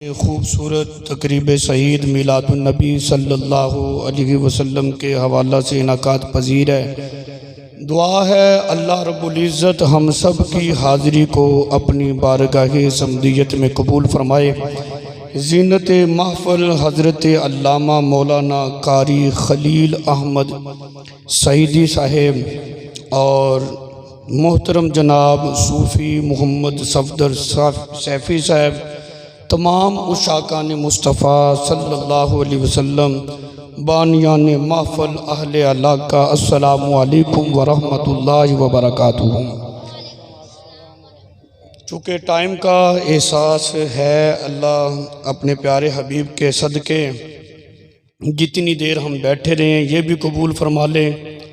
खूबसूरत तकरीब सईद मिलादुन्नबी सल्लल्लाहु अलैहि वसल्लम के हवाला से इनाकात पजीर है। दुआ है अल्लाह रब्बुल इज़्ज़त हम सब की हाज़िरी को अपनी बारगाह समदियत में कबूल फरमाए। ज़ीनत महफ़िल हज़रत अल्लामा मौलाना कारी खलील अहमद सईदी साहेब और मोहतरम जनाब सूफ़ी मोहम्मद सफदर सैफ़ी साहब, तमाम उशाकान मुस्तफ़ा सल्लल्लाहु अलैहि वसल्लम, बानियान महफ़िल अहले इलाका, अस्सलामु अलैकुम व रहमतुल्लाहि व बरकातुहू। चूँकि टाइम का एहसास है, अल्लाह अपने प्यारे हबीब के सदक़े जितनी देर हम बैठे रहें ये भी कबूल फरमा लें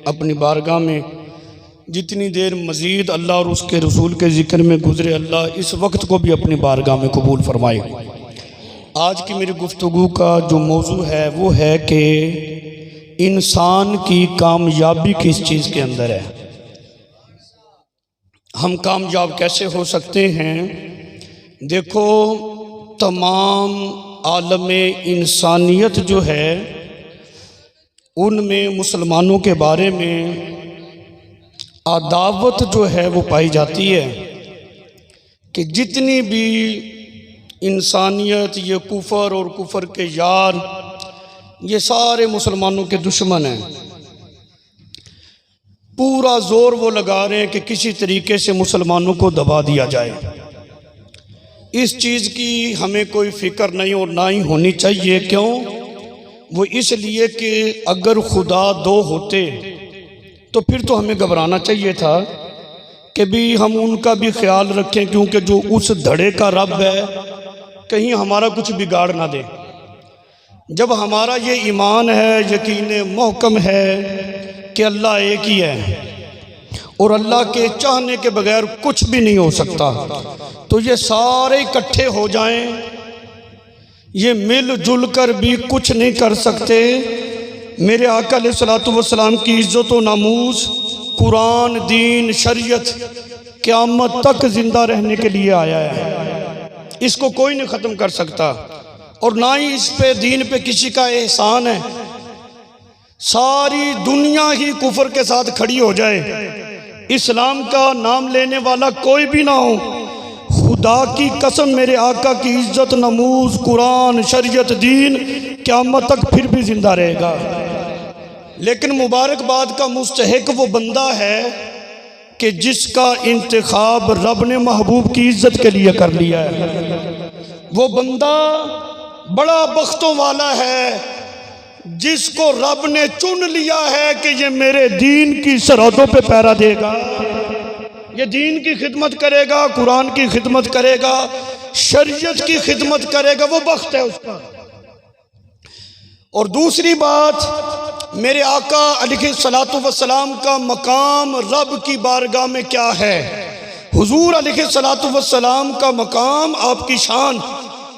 अपनी बारगाह में। जितनी देर मज़ीद अल्लाह और उसके रसूल के ज़िक्र में गुज़रे, अल्लाह इस वक्त को भी अपनी बारगाह में कबूल फरमाए। आज की मेरी गुफ्तगू का जो मौजू है वो है कि इंसान की कामयाबी किस चीज़ के अंदर है, हम कामयाब कैसे हो सकते हैं। देखो, तमाम आलम इंसानियत जो है उनमें मुसलमानों के बारे में अदावत जो है वो पाई जाती है कि जितनी भी इंसानियत, ये कुफर और कुफर के यार, ये सारे मुसलमानों के दुश्मन हैं। पूरा जोर वो लगा रहे हैं कि किसी तरीके से मुसलमानों को दबा दिया जाए। इस चीज़ की हमें कोई फ़िक्र नहीं और ना ही होनी चाहिए। क्यों? वो इसलिए कि अगर खुदा दो होते तो फिर तो हमें घबराना चाहिए था कि भी हम उनका भी ख्याल रखें, क्योंकि जो उस धड़े का रब है कहीं हमारा कुछ बिगाड़ ना दे। जब हमारा ये ईमान है, यकीन महकम है कि अल्लाह एक ही है और अल्लाह के चाहने के बगैर कुछ भी नहीं हो सकता, तो ये सारे इकट्ठे हो जाएं, ये मिलजुल कर भी कुछ नहीं कर सकते। मेरे आका अलैहिस्सलातु वस्सलाम की इज़्ज़त व नामूस, कुरान, दीन, शरीयत क़यामत तक ज़िंदा रहने के लिए आया है। इसको कोई नहीं ख़त्म कर सकता और ना ही इस पे दीन पे किसी का एहसान है। सारी दुनिया ही कुफर के साथ खड़ी हो जाए, इस्लाम का नाम लेने वाला कोई भी ना हो, खुदा की कसम मेरे आका की इज़्ज़त, नमूज़, कुरान, शरीयत, दीन क़यामत तक फिर भी ज़िंदा रहेगा। लेकिन मुबारकबाद का मुस्तहिक वो बंदा है कि जिसका इंतखाब रब ने महबूब की इज़्ज़त के लिए कर लिया है। वो बंदा बड़ा बख्तों वाला है जिसको रब ने चुन लिया है कि ये मेरे दीन की सरहदों पे पहरा देगा, ये दीन की खिदमत करेगा, कुरान की खिदमत करेगा, शरीयत की खिदमत करेगा, वो बख्त है उसका। और दूसरी बात, मेरे आका अलैहिस्सलातु वस्सलाम का मकाम रब की बारगाह में क्या है। हुजूर अलैहिस्सलातु वस्सलाम का मकाम, आपकी शान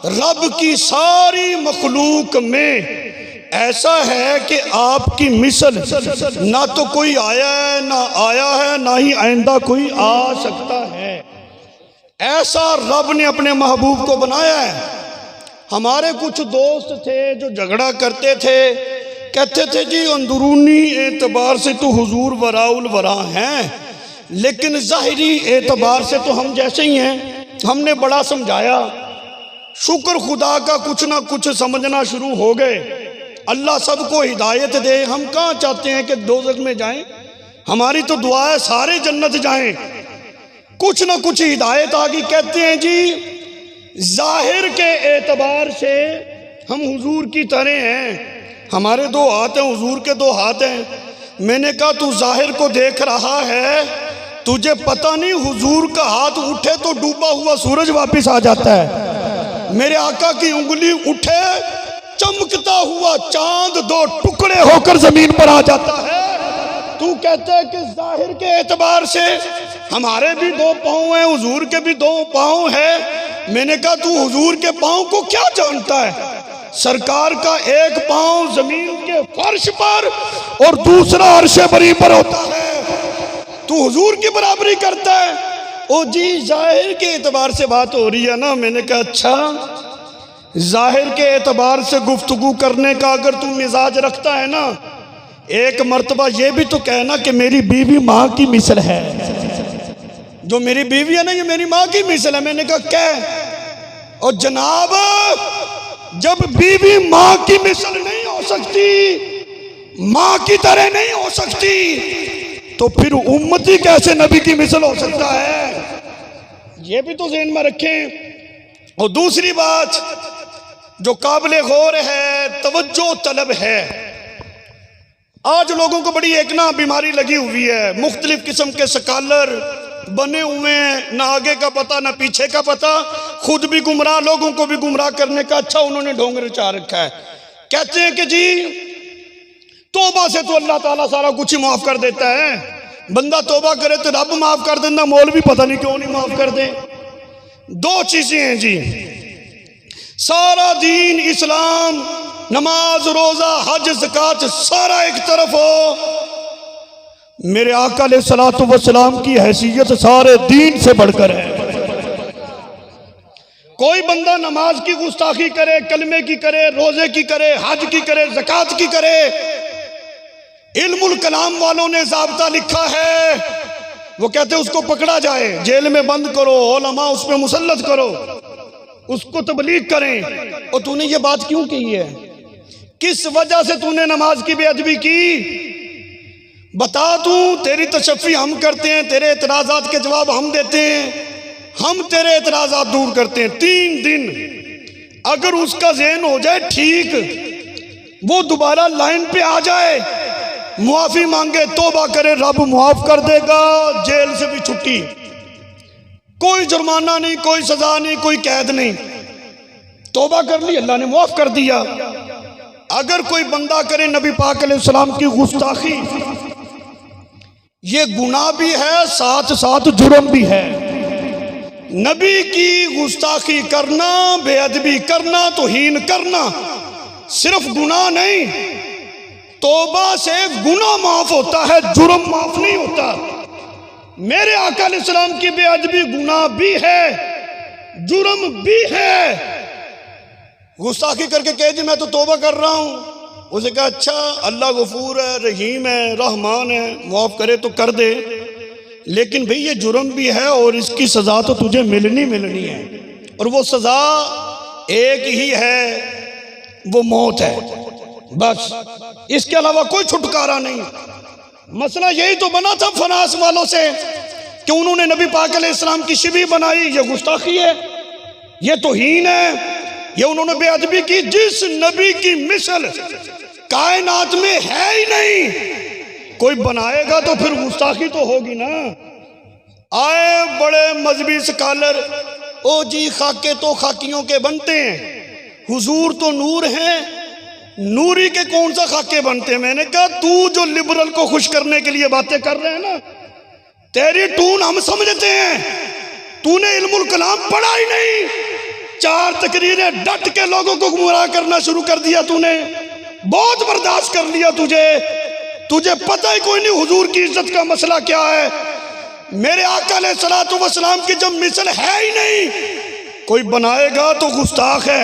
रब की सारी मखलूक में ऐसा है कि आपकी मिसल ना तो कोई आया है, ना आया है, ना ही आइंदा कोई आ सकता है। ऐसा रब ने अपने महबूब को बनाया है। हमारे कुछ दोस्त थे जो झगड़ा करते थे, कहते थे जी अंदरूनी एतबार से तो हुजूर वराउल वरा हैं, लेकिन ज़ाहिरी एतबार से तो हम जैसे ही हैं। हमने बड़ा समझाया, शुक्र खुदा का कुछ ना कुछ समझना शुरू हो गए। अल्लाह सबको हिदायत दे। हम कहाँ चाहते हैं कि दोज़ख में जाएं, हमारी तो दुआ है सारे जन्नत जाएं। कुछ ना कुछ हिदायत आ गई। कहते हैं जी ज़ाहिर के एतबार से हम हुजूर की तरह हैं, हमारे दो हाथ हैं, हुजूर के दो हाथ हैं। मैंने कहा तू ज़ाहिर को देख रहा है, तुझे पता नहीं हुजूर का हाथ उठे तो डूबा हुआ सूरज वापस आ जाता है। मेरे आका की उंगली उठे, चमकता हुआ चांद दो टुकड़े होकर जमीन पर आ जाता है। तू कहते है कि जाहिर के एतबार से हमारे भी दो पाँव हैं, हुजूर के भी दो पाँव है। मैंने कहा तू हुजूर के पाँव को क्या जानता है। सरकार का एक पाँव जमीन के फर्श पर और दूसरा अर्शे बरी पर होता है, तू हुजूर की बराबरी करता है। ओ जी जाहिर के एतबार से बात हो रही है ना। मैंने कहा अच्छा, जाहिर के एतबार से गुफ्तगू करने का अगर तू मिजाज रखता है ना, एक मर्तबा ये भी तो कहना कि मेरी बीवी माँ की मिसल है। जो मेरी बीवी है ना, ये मेरी माँ की मिसल है। मैंने कहा क्या? और जनाब, जब बीवी माँ की मिसल नहीं हो सकती, माँ की तरह नहीं हो सकती, तो फिर उम्मती कैसे नबी की मिसल हो सकता है? ये भी तो ज़हन में रखें। और दूसरी बात जो काबिल गौर है, तवज्जो तलब है। आज लोगों को बड़ी एक ना बीमारी लगी हुई है, मुख्तलिफ किस्म के स्कॉलर बने हुए हैं, ना आगे का पता ना पीछे का पता, खुद भी गुमराह, लोगों को भी गुमराह करने का अच्छा उन्होंने ढोंग रचा रखा है। कहते हैं कि जी तौबा से तो अल्लाह ताला सारा कुछ ही माफ कर देता है, बंदा तौबा करे तो रब माफ कर देता, मौलवी पता नहीं क्यों नहीं माफ कर दे। दो चीजें हैं जी, सारा दीन इस्लाम, नमाज रोजा हज ज़कात सारा एक तरफ हो, मेरे आका अलैहिस्सलातु वस्सलाम की हैसियत सारे दीन से बढ़कर है। कोई बंदा नमाज की गुस्ताखी करे, कलमे की करे, रोजे की करे, हज की करे, ज़कात की करे, इल्मुल कलाम वालों ने ज़ाब्ता लिखा है, वो कहते हैं उसको पकड़ा जाए, जेल में बंद करो, उलमा उस पर मुसल्लत करो, उसको तबलीग करें। और तूने ये बात क्यों की है? किस वजह से तूने नमाज की बेअदबी की? बता दूं, तेरी तशफ़ी हम करते हैं, तेरे एतराज़ात के जवाब हम देते हैं, हम तेरे एतराज़ात दूर करते हैं। 3 दिन अगर उसका ज़हन हो जाए ठीक, वो दोबारा लाइन पे आ जाए, मुआफ़ी मांगे, तौबा करे, रब मुआफ़ कर देगा, जेल से भी छुट्टी, कोई जुर्माना नहीं, कोई सजा नहीं, कोई कैद नहीं, तौबा कर ली, अल्लाह ने मुआफ़ कर दिया। अगर कोई बंदा करे नबी पाक अलैहिस्सलाम की गुस्ताखी, ये गुनाह भी है साथ साथ जुर्म भी है। नबी की गुस्ताखी करना, बेअदबी करना, तौहीन करना सिर्फ गुनाह नहीं, तौबा से गुनाह माफ होता है, जुर्म माफ नहीं होता। मेरे आका अलैहिस्सलाम की बेअदबी गुनाह भी है, जुर्म भी है। गुस्ताखी करके कह दी मैं तो तौबा कर रहा हूँ, उसे कहा अच्छा अल्लाह गफूर है, रहीम है, रहमान है, माफ़ करे तो कर दे, लेकिन भाई ये जुर्म भी है और इसकी सज़ा तो तुझे मिलनी है, और वो सज़ा एक ही है, वो मौत है, बस इसके अलावा कोई छुटकारा नहीं। मसला यही तो बना था फनास वालों से कि उन्होंने नबी पाक अलैहिस्सलाम की शिबी बनाई, ये गुस्ताखी है, ये तौहीन है, ये उन्होंने बेअदबी की। जिस नबी की मिसल कायनात में है ही नहीं, कोई बनाएगा तो फिर गुस्ताखी तो होगी ना। आए बड़े मजहबी स्कॉलर, ओ जी खाके तो खाकियों के बनते हैं, हुजूर तो नूर हैं, नूरी के कौन सा खाके बनते हैं? मैंने कहा तू जो लिबरल को खुश करने के लिए बातें कर रहे हैं ना, तेरी टून हम समझते हैं, तूने इल्मुल कलाम पढ़ा ही नहीं, 4 तकरीरें डट के लोगों को गुमराह करना शुरू कर दिया तूने, बहुत बर्दाश्त कर लिया तुझे पता ही कोई नहीं हुजूर की इज्जत का मसला क्या है। मेरे आका अलैहिस्सलातु वस्सलाम की जब मिसल है ही नहीं, कोई बनाएगा तो गुस्ताख है।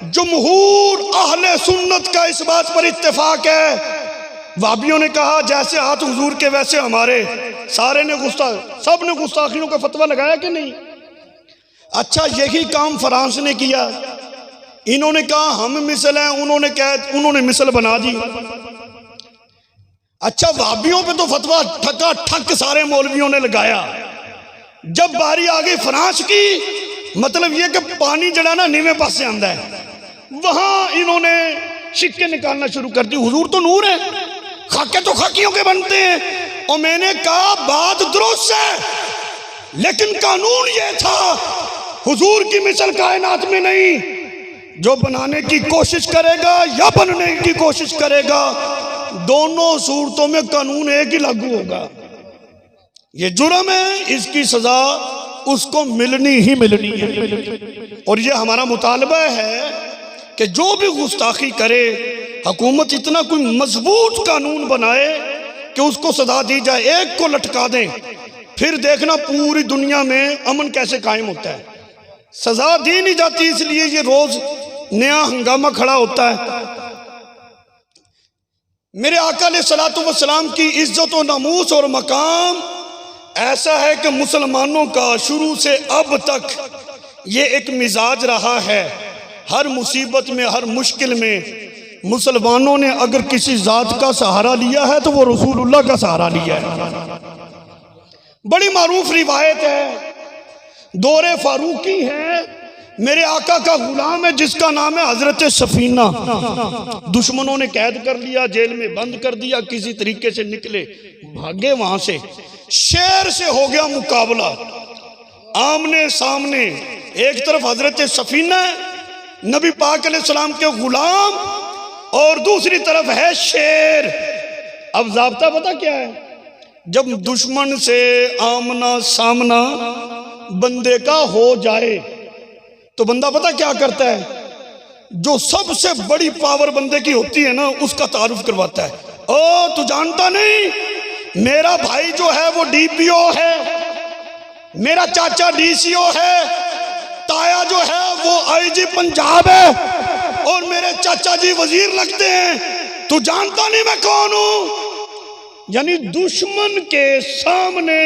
जमहूर अहले सुन्नत का इस बात पर इत्तेफाक है। वाबियों ने कहा जैसे हाथ हुजूर के वैसे हमारे, सारे ने सब ने गुस्ताखियों का फतवा लगाया कि नहीं? अच्छा यही काम फ्रांस ने किया, इन्होंने कहा हम मिसल हैं, उन्होंने मिसल बना दी। अच्छा वाबियों पे तो फतवा ठका ठक सारे मौलवियों ने लगाया। जब बारी आ गई फ्रांस की, मतलब ये कि पानी जड़ा ना नीवे पास से आंदा है, वहां इन्होंने सिक्के निकालना शुरू कर दी, हुजूर तो नूर है, खाके तो खाकियों के बनते हैं। और मैंने कहा बात दुरुस्त है, लेकिन कानून ये था हुजूर की मिसल कायनात में नहीं, जो बनाने की कोशिश करेगा या बनने की कोशिश करेगा, दोनों सूरतों में कानून एक ही लागू होगा। ये जुर्म है, इसकी सजा उसको मिलनी ही मिलनी है। और ये हमारा मुतालबा है कि जो भी गुस्ताखी करे, हुकूमत इतना कोई मजबूत कानून बनाए कि उसको सजा दी जाए, एक को लटका दें, फिर देखना पूरी दुनिया में अमन कैसे कायम होता है। सजा दी नहीं जाती, इसलिए ये रोज नया हंगामा खड़ा होता है। मेरे आका अलैहिस्सलातु वस्सलाम की इज्जत और नमूस और मकाम ऐसा है कि मुसलमानों का शुरू से अब तक ये एक मिजाज रहा है, हर मुसीबत में, हर मुश्किल में मुसलमानों ने अगर किसी जात का सहारा लिया है तो वो रसूलुल्लाह का सहारा लिया है। बड़ी मारूफ रिवायत है, दौरे फारूकी है, मेरे आका का गुलाम है जिसका नाम है हजरत सफीना। दुश्मनों ने कैद कर लिया, जेल में बंद कर दिया, किसी तरीके से निकले, भागे वहां से, शेर से हो गया मुकाबला आमने सामने। एक तरफ हजरत सफीना नबी पाक अलैहिस्सलाम के गुलाम और दूसरी तरफ है शेर। अब ज़ाब्ता पता क्या है, जब दुश्मन से आमना सामना बंदे का हो जाए तो बंदा पता क्या करता है, जो सबसे बड़ी पावर बंदे की होती है ना उसका तारुफ करवाता है। ओ तू जानता नहीं, मेरा भाई जो है वो डीपीओ है, मेरा चाचा डीसीओ है, ताया जो है वो आईजी पंजाब है और मेरे चाचा जी वजीर लगते हैं, तू जानता नहीं मैं कौन हूं। यानी दुश्मन के सामने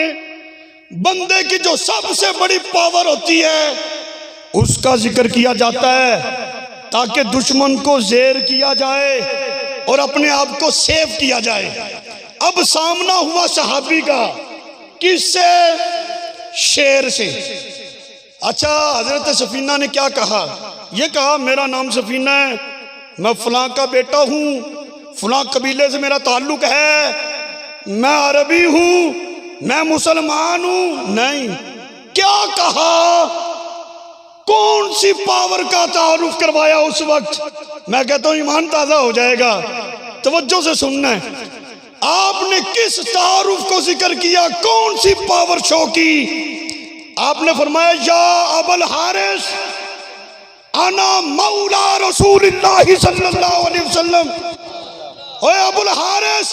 बंदे की जो सबसे बड़ी पावर होती है उसका जिक्र किया जाता है ताकि दुश्मन को ज़ेर किया जाए और अपने आप को सेव किया जाए। अब सामना हुआ सहाबी का, किससे? शेर से। अच्छा, हजरत सफीना ने क्या कहा? ये कहा मेरा नाम सफीना है, मैं फलां का बेटा हूँ, फलां कबीले से मेरा ताल्लुक है, मैं अरबी हूँ, मैं मुसलमान हूँ। नहीं, क्या कहा? कौन सी पावर का तारुफ करवाया उस वक्त? मैं कहता हूँ ईमान ताज़ा हो जाएगा। तवज्जो से सुनना है, आपने किस तारुफ को जिक्र किया, कौन सी पावर शो की? आपने फरमाया या अबुल हारिस अना मौला रसूलिल्लाह सल्लल्लाहु अलैहि वसल्लम। ओए अबुल हारिस,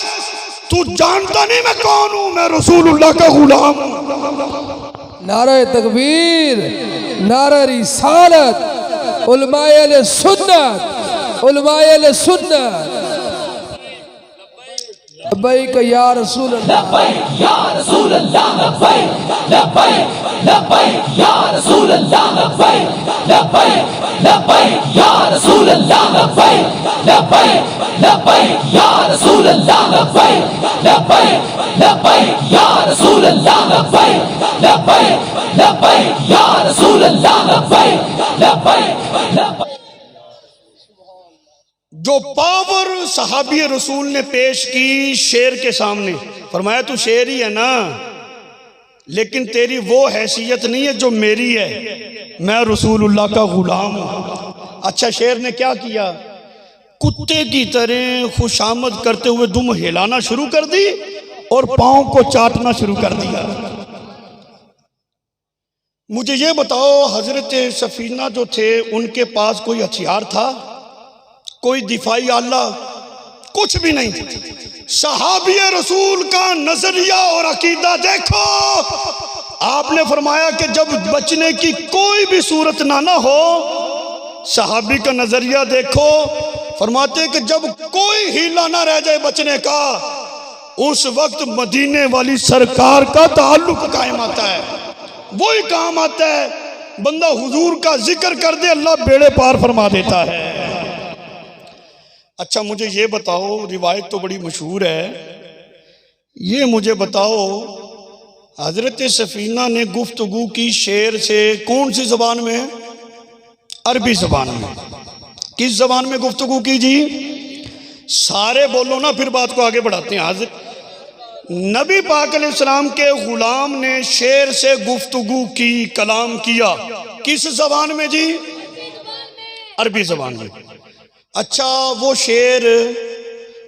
तू जानता नहीं मैं कौन हूं? मैं रसूलुल्लाह का गुलाम हूं। नारे तकबीर, नारा रिसालत, उलमाए अहले सुन्नत, उलमाए अहले सुन्नत। लब्बैक या रसूल अल्लाह, लब्बैक या रसूल अल्लाह, लब्बैक लब्बैक लब्बैक या रसूल अल्लाह, लब्बैक लब्बैक लब्बैक या रसूल अल्लाह, लब्बैक लब्बैक लब्बैक या रसूल अल्लाह, लब्बैक लब्बैक लब्बैक या रसूल अल्लाह, लब्बैक लब्बैक लब्बैक या रसूल अल्लाह, लब्बैक लब्बैक लब्बैक। जो पावर सहाबी रसूल ने पेश की शेर के सामने, फरमाया तू शेर ही है ना, लेकिन तेरी वो हैसियत नहीं है जो मेरी है, मैं रसूलुल्लाह का गुलाम हूं। अच्छा, शेर ने क्या किया? कुत्ते की तरह खुशामद करते हुए दुम हिलाना शुरू कर दी और पांव को चाटना शुरू कर दिया। मुझे ये बताओ, हजरत सफीना जो थे उनके पास कोई हथियार था? कोई दिफाई आला? कुछ भी नहीं। सहाबी रसूल का नजरिया और अकीदा देखो। आपने फरमाया कि जब बचने की कोई भी सूरत ना हो, सहाबी का नजरिया देखो, फरमाते कि जब कोई हीला ना रह जाए बचने का, उस वक्त मदीने वाली सरकार का ताल्लुक कायम आता है, वही काम आता है। बंदा हुजूर का जिक्र कर दे, अल्लाह बेड़े पार फरमा देता है। अच्छा, मुझे ये बताओ, रिवायत तो बड़ी मशहूर है, ये मुझे बताओ, हजरत सफीना ने गुफ्तगू की शेर से कौन सी जबान में? अरबी जबान में। किस जबान में गुफ्तगू की जी? सारे बोलो ना, फिर बात को आगे बढ़ाते हैं। हजरत नबी पाक अलैहिस्सलाम के गुलाम ने शेर से गुफ्तगू की, कलाम किया, किस जबान में जी? अरबी जबान में। अच्छा, वो शेर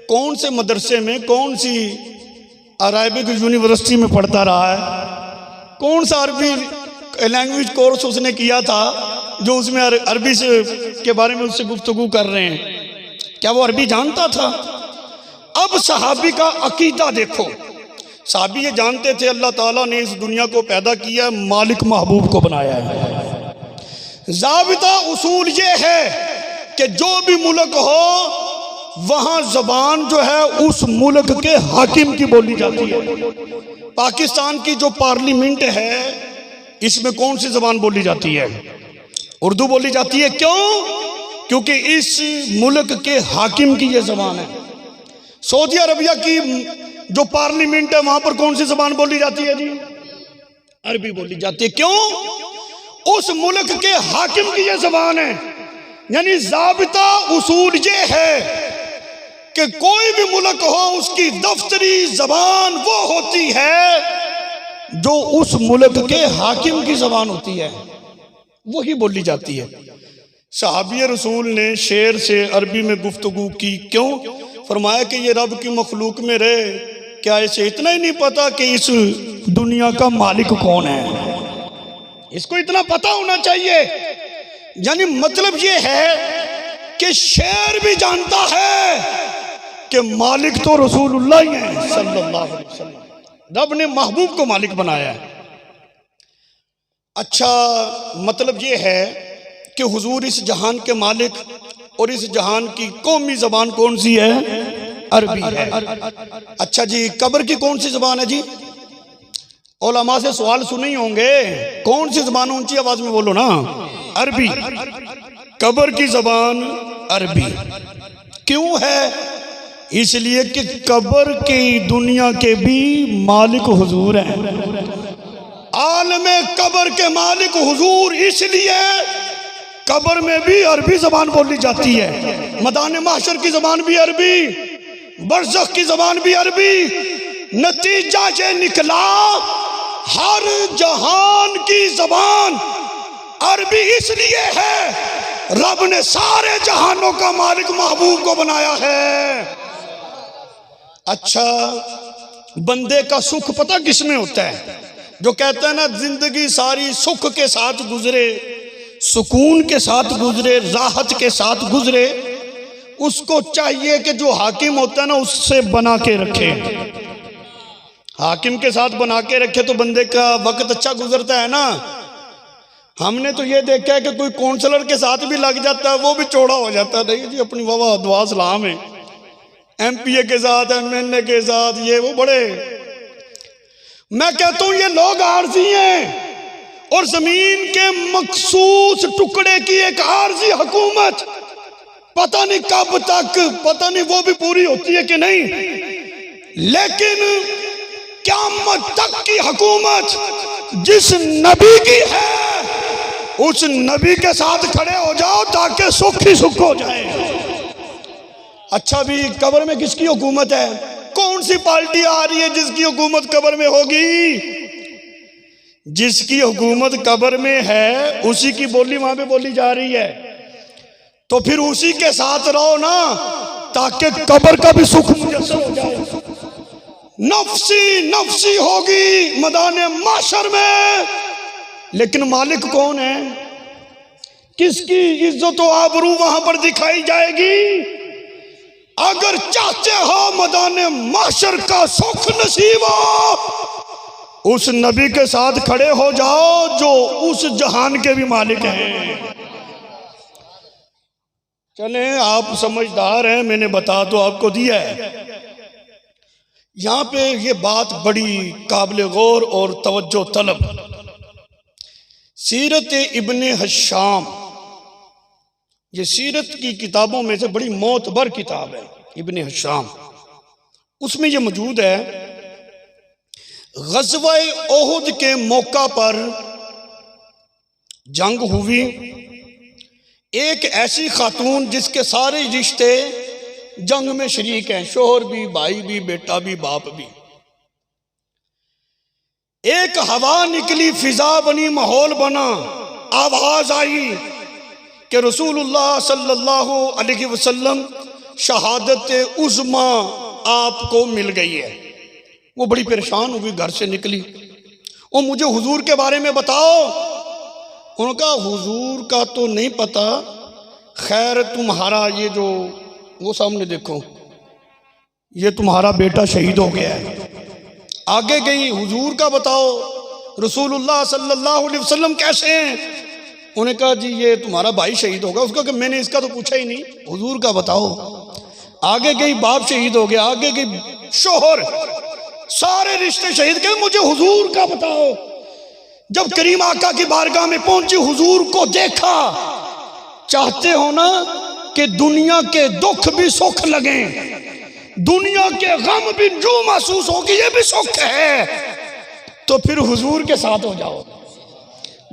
कौन से मदरसे में, कौन सी अरबिक यूनिवर्सिटी में पढ़ता रहा है? कौन सा अरबी लैंग्वेज कोर्स उसने किया था जो उसमें अरबी से के बारे में उससे गुफ्तगू कर रहे हैं? क्या वो अरबी जानता था? अब सहाबी का अकीदा देखो। सहाबी ये जानते थे अल्लाह ताला ने इस दुनिया को पैदा किया, मालिक महबूब को बनाया है। ज़ाबिता उसूल ये है कि जो भी मुल्क हो वहां जबान जो है उस मुल्क के हाकिम की बोली जाती है। पाकिस्तान की जो पार्लियामेंट है इसमें कौन सी जबान बोली जाती है? उर्दू बोली जाती है। क्यों? क्योंकि इस मुल्क के हाकिम की यह जबान है। सऊदी अरबिया की जो पार्लियामेंट है वहां पर कौन सी जबान बोली जाती है जी? अरबी बोली जाती है। क्यों? उस मुल्क के हाकिम की यह जबान है। यानी ज़ाबिता उसूल ये है कि कोई भी मुल्क हो उसकी दफ्तरी जबान वो होती है जो उस मुल्क के हाकिम की जबान होती है, वही बोली जाती है। सहाबी रसूल ने शेर से अरबी में गुफ्तगू की। क्यों? फरमाया कि ये रब की मखलूक में रहे, क्या इसे इतना ही नहीं पता कि इस दुनिया का मालिक कौन है? इसको इतना पता होना चाहिए। यानी मतलब ये है कि शेर भी जानता है कि मालिक तो रसूलुल्लाह ही है सल्लल्लाहु अलैहि वसल्लम। रब ने महबूब को मालिक बनाया है। अच्छा, मतलब ये है कि हुजूर इस जहान के मालिक और इस जहान की कौमी जबान कौन सी है? अरबी है। अच्छा जी, कब्र की कौन सी जबान है जी? उलमा से सवाल सुने ही होंगे, कौन सी जबान ऊंची आवाज में बोलो ना? अरबी। कब्र की जबान अरबी। क्यों है? इसलिए कि कब्र की दुनिया के भी मालिक हुजूर हैं। आलमे कब्र के मालिक हुजूर, इसलिए कब्र में भी अरबी जबान बोली जाती है। मैदान महशर की जबान भी अरबी, बरज़ख की जबान भी अरबी। नतीजा ये निकला हर जहान की जबान अरबी इसलिए है रब ने सारे जहानों का मालिक महबूब को बनाया है। अच्छा, बंदे का सुख पता किसमें होता है? जो कहता है ना जिंदगी सारी सुख के साथ गुजरे, सुकून के साथ गुजरे, राहत के साथ गुजरे, उसको चाहिए कि जो हाकिम होता है ना उससे बना के रखे। हाकिम के साथ बना के रखे तो बंदे का वक्त अच्छा गुजरता है ना। हमने तो ये देखा है कि कोई काउंसलर के साथ भी लग जाता है, वो भी चौड़ा हो जाता है। नहीं जी, अपनी वाह दुआ सलाम है। एमपीए के साथ, एमएनए के साथ, ये वो बड़े, मैं कहता हूं ये लोग आरजी हैं और जमीन के मखसूस टुकड़े की एक आरजी हुकूमत पता नहीं कब तक, पता नहीं वो भी पूरी होती है कि नहीं, लेकिन क़यामत तक की हुकूमत जिस नबी की है उस नबी के साथ खड़े हो जाओ ताकि सुख ही सुख हो जाए। अच्छा भी कब्र में किसकी हुकूमत है? कौन सी पार्टी आ रही है जिसकी हुकूमत कब्र में होगी? जिसकी हुकूमत कब्र में है उसी की बोली वहां पे बोली जा रही है, तो फिर उसी के साथ रहो ना ताकि कब्र का भी सुख मुयस्सर हो जाए। नफ्सी नफ्सी होगी मैदान माशर में, लेकिन मालिक कौन है? किसकी इज्जत व आबरू वहां पर दिखाई जाएगी? अगर चाहते हो मैदान माशर का सुख नसीब हो, उस नबी के साथ खड़े हो जाओ जो उस जहान के भी मालिक हैं। चले, आप समझदार हैं, मैंने बता तो आपको दिया है। यहां पे ये बात बड़ी काबिल गौर और तवज्जो तलब। सीरत इब्ने हशाम, ये सीरत की किताबों में से बड़ी मोतबर किताब है इब्ने हशाम। उसमें ये मौजूद है, ग़ज़वा-ए ओहुद के मौका पर जंग हुई। एक ऐसी खातून जिसके सारे रिश्ते जंग में शरीक हैं, शोहर भी, भाई भी, बेटा भी, बाप भी। एक हवा निकली, फिजा बनी, माहौल बना, आवाज आई कि रसूलुल्लाह सल्लल्लाहु अलैहि वसल्लम शहादत उज़्मा आपको मिल गई है। वो बड़ी परेशान हुई, घर से निकली, वो मुझे हुजूर के बारे में बताओ। उनका हुजूर का तो नहीं पता, खैर तुम्हारा ये जो वो सामने देखो, ये तुम्हारा बेटा शहीद हो गया है। आगे गई, हुजूर का बताओ, रसूलुल्लाह सल्लल्लाहु अलैहि वसल्लम कैसे हैं? उन्होंने कहा जी ये तुम्हारा भाई शहीद होगा। उसका कि मैंने इसका तो पूछा ही नहीं, हुजूर का बताओ। आगे गई बाप शहीद हो गया, आगे गई शोहर, सारे रिश्ते शहीद गए, मुझे हुजूर का बताओ। जब करीम आका की बारगाह में पहुंची, हुजूर को देखा। चाहते हो ना कि दुनिया के दुख भी सुख लगे, दुनिया के गम भी जो महसूस हो कि ये भी सुख है, तो फिर हुजूर के साथ हो जाओ,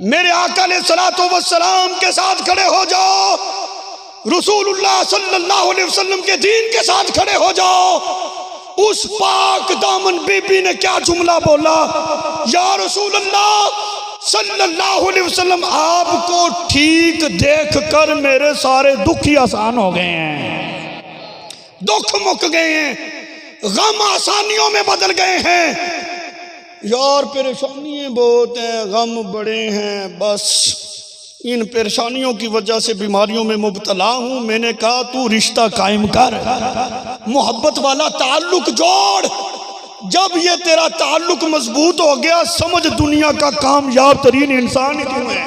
मेरे आका अलैहिस्सलातु वस्सलाम के साथ खड़े हो जाओ, रसूलुल्लाह सल्लल्लाहु अलैहि वसल्लम के दीन के साथ खड़े हो जाओ। उस पाक दामन बीबी ने क्या जुमला बोला, या रसूलल्लाह सल्लल्लाहु अलैहि वसल्लम, आपको ठीक देखकर मेरे सारे दुख ही आसान हो गए हैं, दुख मुक गए हैं, गम आसानियों में बदल गए हैं। यार परेशानियां बहुत हैं, गम बड़े हैं, बस इन परेशानियों की वजह से बीमारियों में मुब्तला हूं। मैंने कहा तू रिश्ता कायम कर, मोहब्बत वाला ताल्लुक जोड़। जब ये तेरा ताल्लुक मजबूत हो गया, समझ दुनिया का कामयाब तरीन इंसान क्यों है,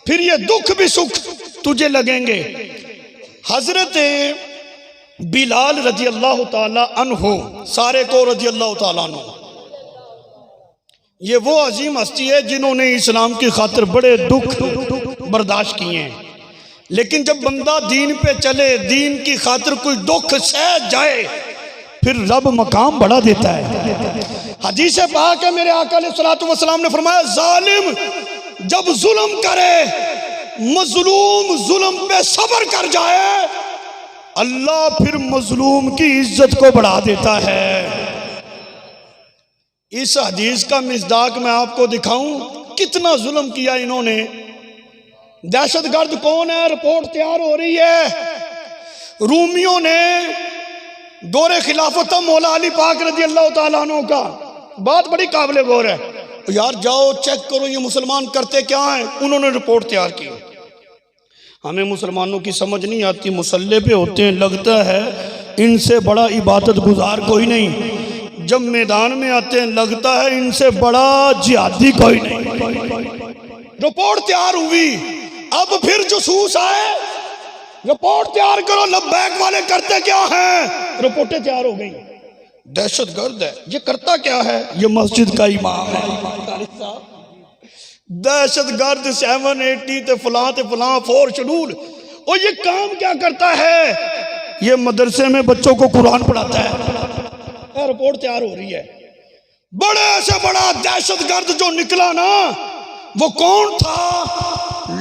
फिर ये दुख भी सुख तुझे लगेंगे। हजरत बिलाल रजी अल्लाह ताला अन्हु, सारे को रजी अल्लाह ताला अन्हु, ये वो अजीम हस्ती है जिन्होंने इस्लाम की खातिर बड़े दुख बर्दाश्त किए हैं। लेकिन जब बंदा दीन पे चले, दीन की खातिर कोई दुख सह जाए, फिर रब मकाम बढ़ा देता है। हदीस पाक है, मेरे आका अलैहिस्सलातु वस्सलाम ने फरमाया, जालिम जब जुल्म करे, मजलूम जुल्म पे सब्र कर जाए, अल्लाह फिर मजलूम की इज्जत को बढ़ा देता है। इस हदीस का मिज़दाक मैं आपको दिखाऊं, कितना जुल्म किया इन्होंने। दहशतगर्द कौन है, रिपोर्ट तैयार हो रही है। रूमियों ने दौरे खिलाफत मौला अली पाक रजी अल्लाह ताला अन्हु का, बात बड़ी काबिल गौर है। यार जाओ चेक करो ये मुसलमान करते क्या हैं। उन्होंने रिपोर्ट तैयार की। हमें मुसलमानों की समझ नहीं आती, मुसल्ले पे होते हैं, लगता है इनसे बड़ा इबादत गुजार कोई नहीं। जब मैदान में आते हैं लगता है इनसे बड़ा जिहादी कोई नहीं। रिपोर्ट तैयार हुई, अब फिर जुसूस आए, रिपोर्ट तैयार करो, लब्बैक वाले करते क्या हैं। रिपोर्टें तैयार हो गई, दहशतगर्द है, ये करता क्या है, ये मस्जिद का इमाम है। दहशतगर्द 780 ते फलां 4 शेड्यूल, और ये काम क्या करता है, ये मदरसे में बच्चों को कुरान पढ़ाता है। रिपोर्ट तैयार हो रही है। बड़े से बड़ा दहशतगर्द जो निकला ना, वो कौन था,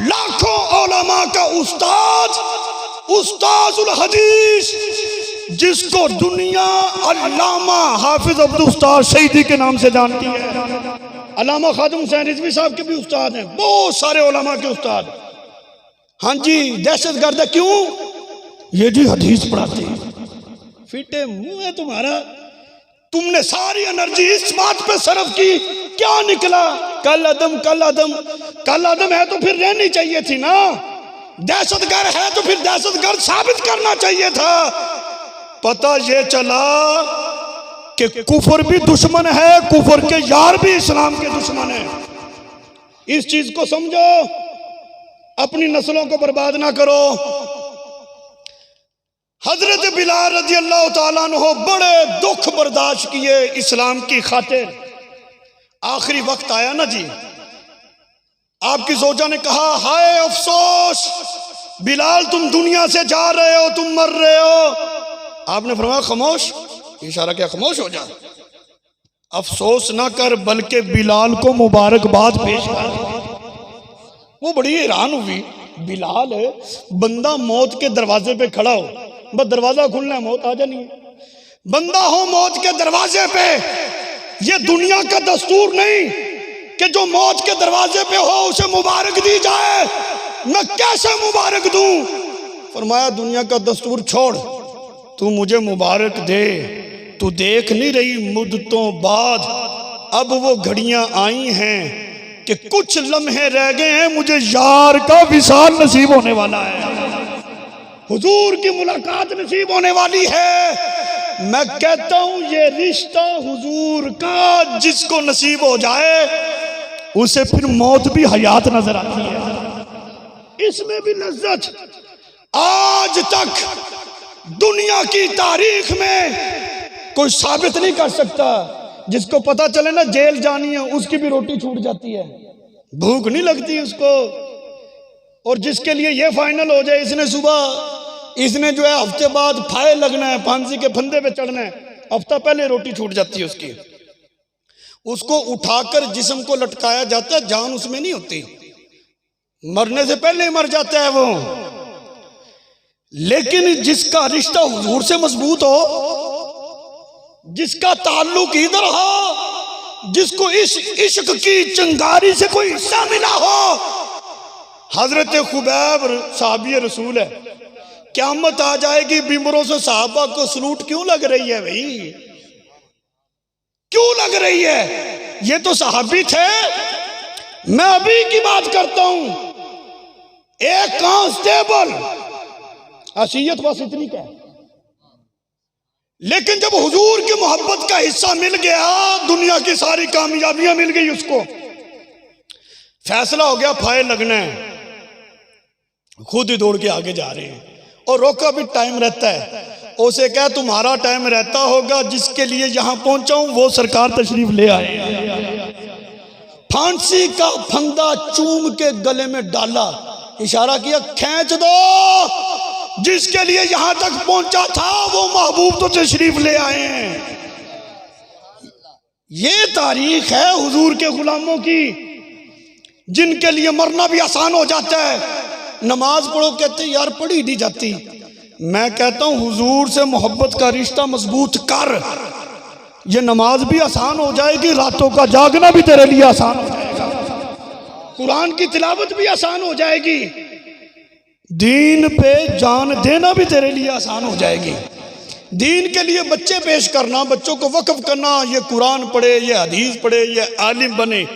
लाखों उलमा का उस्ताद, उस्ताजुल हदीस, जिसको दुनिया अल्लामा हाफिज अब्दुल उस्ताद शहीदी के नाम से जानती है। अल्लामा खादिम हुसैन रिजवी साहब के भी उस्ताद हैं, बहुत सारे उलमा के उस्ताद। हाँ जी, दहशतगर्द है क्यों, ये जी हदीस पढ़ाते हैं। फिटे मुंह है तुम्हारा, तुमने सारी एनर्जी इस बात पे सर्व की, क्या निकला, कल अदम कल अदम। कल अदम है तो फिर रहनी चाहिए थी ना, दहशतगर्द है तो फिर दहशतगर्द साबित करना चाहिए था। पता ये चला कि कुफर भी दुश्मन है, कुफर के यार भी इस्लाम के दुश्मन है। इस चीज को समझो, अपनी नस्लों को बर्बाद ना करो। हजरत बिलाल रजी अल्लाह ताला अन्हु बड़े दुख बर्दाश्त किए इस्लाम की खातिर। आखिरी वक्त आया ना जी, आपकी जोजा ने कहा, हाय अफसोस बिलाल, तुम दुनिया से जा रहे हो, तुम मर रहे हो। आपने फरमाया खामोश, इशारा किया खामोश हो जा, अफसोस ना कर, बल्कि बिलाल को मुबारकबाद पेश कर। वो बड़ी हैरान हुई, बिलाल बंदा मौत के दरवाजे पे खड़ा हो, बस दरवाजा खुलना है, मौत आ जानी है। बंदा हो मौत के दरवाजे पे, ये दुनिया का दस्तूर नहीं कि जो मौत के दरवाजे पे हो उसे मुबारक दी जाए। मैं कैसे मुबारक दूं? फरमाया दुनिया का दस्तूर छोड़, तू मुझे मुबारक दे। तू देख नहीं रही मुद्दतों बाद अब वो घड़ियां आई हैं कि कुछ लम्हे रह गए हैं, मुझे यार का विसाल नसीब होने वाला है, हुजूर की मुलाकात नसीब होने वाली है। मैं कहता हूं ये रिश्ता हुजूर का जिसको नसीब हो जाए उसे फिर मौत भी हयात नजर आती है। इसमें भी लज्जत। आज तक दुनिया की तारीख में कोई साबित नहीं कर सकता, जिसको पता चले ना जेल जानी है उसकी भी रोटी छूट जाती है, भूख नहीं लगती उसको। और जिसके लिए ये फाइनल हो जाए इसने सुबह, इसने जो है हफ्ते बाद फाए लगना है, फांसी के फंदे पे चढ़ना है, हफ्ता पहले रोटी छूट जाती है उसकी। उसको उठाकर जिस्म को लटकाया जाता है, जान उसमें नहीं होती, मरने से पहले ही मर जाता है वो। लेकिन जिसका रिश्ता हुजूर से मजबूत हो, जिसका ताल्लुक इधर हो, जिसको इस इश्क की चिंगारी से कोई हिस्सा मिला हो, हजरत खुबैब साहबी रसूल है। क़यामत आ जाएगी, बिम्बरों से साहबा को सलूट क्यों लग रही है भाई, क्यों लग रही है? ये तो सहाबी थे। मैं अभी की बात करता हूं, एक कांस्टेबल, हसीयत बस इतनी क्या, लेकिन जब हुजूर की मोहब्बत का हिस्सा मिल गया, दुनिया की सारी कामयाबियां मिल गई उसको, फैसला हो गया फाइल लगना है, खुद ही दौड़ के आगे जा रहे हैं। और रोका भी टाइम रहता है, उसे कह तुम्हारा टाइम रहता होगा, जिसके लिए यहां पहुंचा हूं वो सरकार तशरीफ ले आए। फांसी का फंदा चूम के गले में डाला, इशारा किया खींच दो, जिसके लिए यहां तक पहुंचा था वो महबूब तो तशरीफ ले आए हैं। ये तारीख है हुजूर के गुलामों की, जिनके लिए मरना भी आसान हो जाता है। नमाज पढ़ो कहते यार पढ़ी नहीं जाती, मैं कहता हूं हुजूर से मोहब्बत का रिश्ता मजबूत कर, ये नमाज भी आसान हो जाएगी, रातों का जागना भी तेरे लिए आसान हो जाएगा, कुरान की तिलावत भी आसान हो जाएगी, दीन पे जान देना भी तेरे लिए आसान हो जाएगी। दीन के लिए बच्चे पेश करना, बच्चों को वक्फ करना, ये कुरान पढ़े, ये हदीस पढ़े, ये आलिम बने,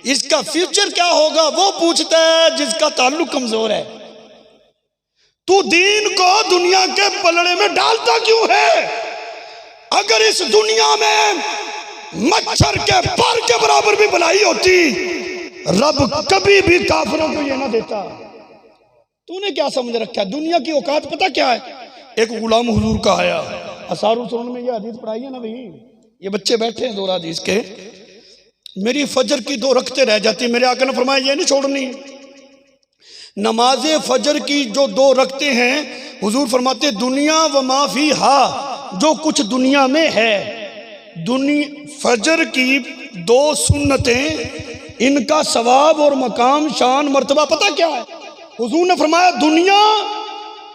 इसका फ्यूचर क्या होगा वो पूछता है जिसका ताल्लुक कमजोर है। तू दीन को दुनिया के पलड़े में डालता क्यों है? अगर इस दुनिया में मच्छर के पर के बराबर भी भलाई होती, रब कभी भी काफिरों को ये ना देता। तूने क्या समझ रखा है? दुनिया की औकात पता क्या है? एक गुलाम हुजूर का आया, असारुल सुनन में ये हदीस पढ़ाई है ना भाई, ये बच्चे बैठे हैं दो हदीस के, मेरी फजर की 2 रखते रह जाती, मेरे आका ने फरमाया ये नहीं छोड़नी। नमाजे फजर की जो 2 रखते हैं, हुजूर फरमाते दुनिया व माफी हा, जो कुछ दुनिया में है, फजर की 2 सुन्नतें, इनका सवाब और मकाम शान मर्तबा पता क्या है? हुजूर ने फरमाया दुनिया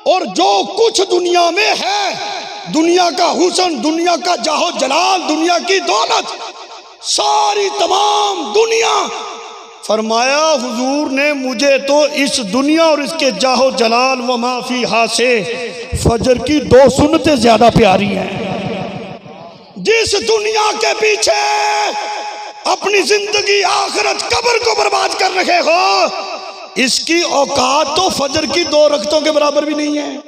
और जो कुछ दुनिया में है, दुनिया का हुस्न, दुनिया का जाहो जलाल, दुनिया की दौलत, सारी तमाम दुनिया। फरमाया हुजूर ने मुझे तो इस दुनिया और इसके जाहो जलाल व माफी हा से फजर की 2 सुन्नतें ज्यादा प्यारी हैं। जिस दुनिया के पीछे अपनी जिंदगी आखिरत कब्र को बर्बाद कर रहे हो, इसकी औकात तो फजर की 2 रकतों के बराबर भी नहीं है।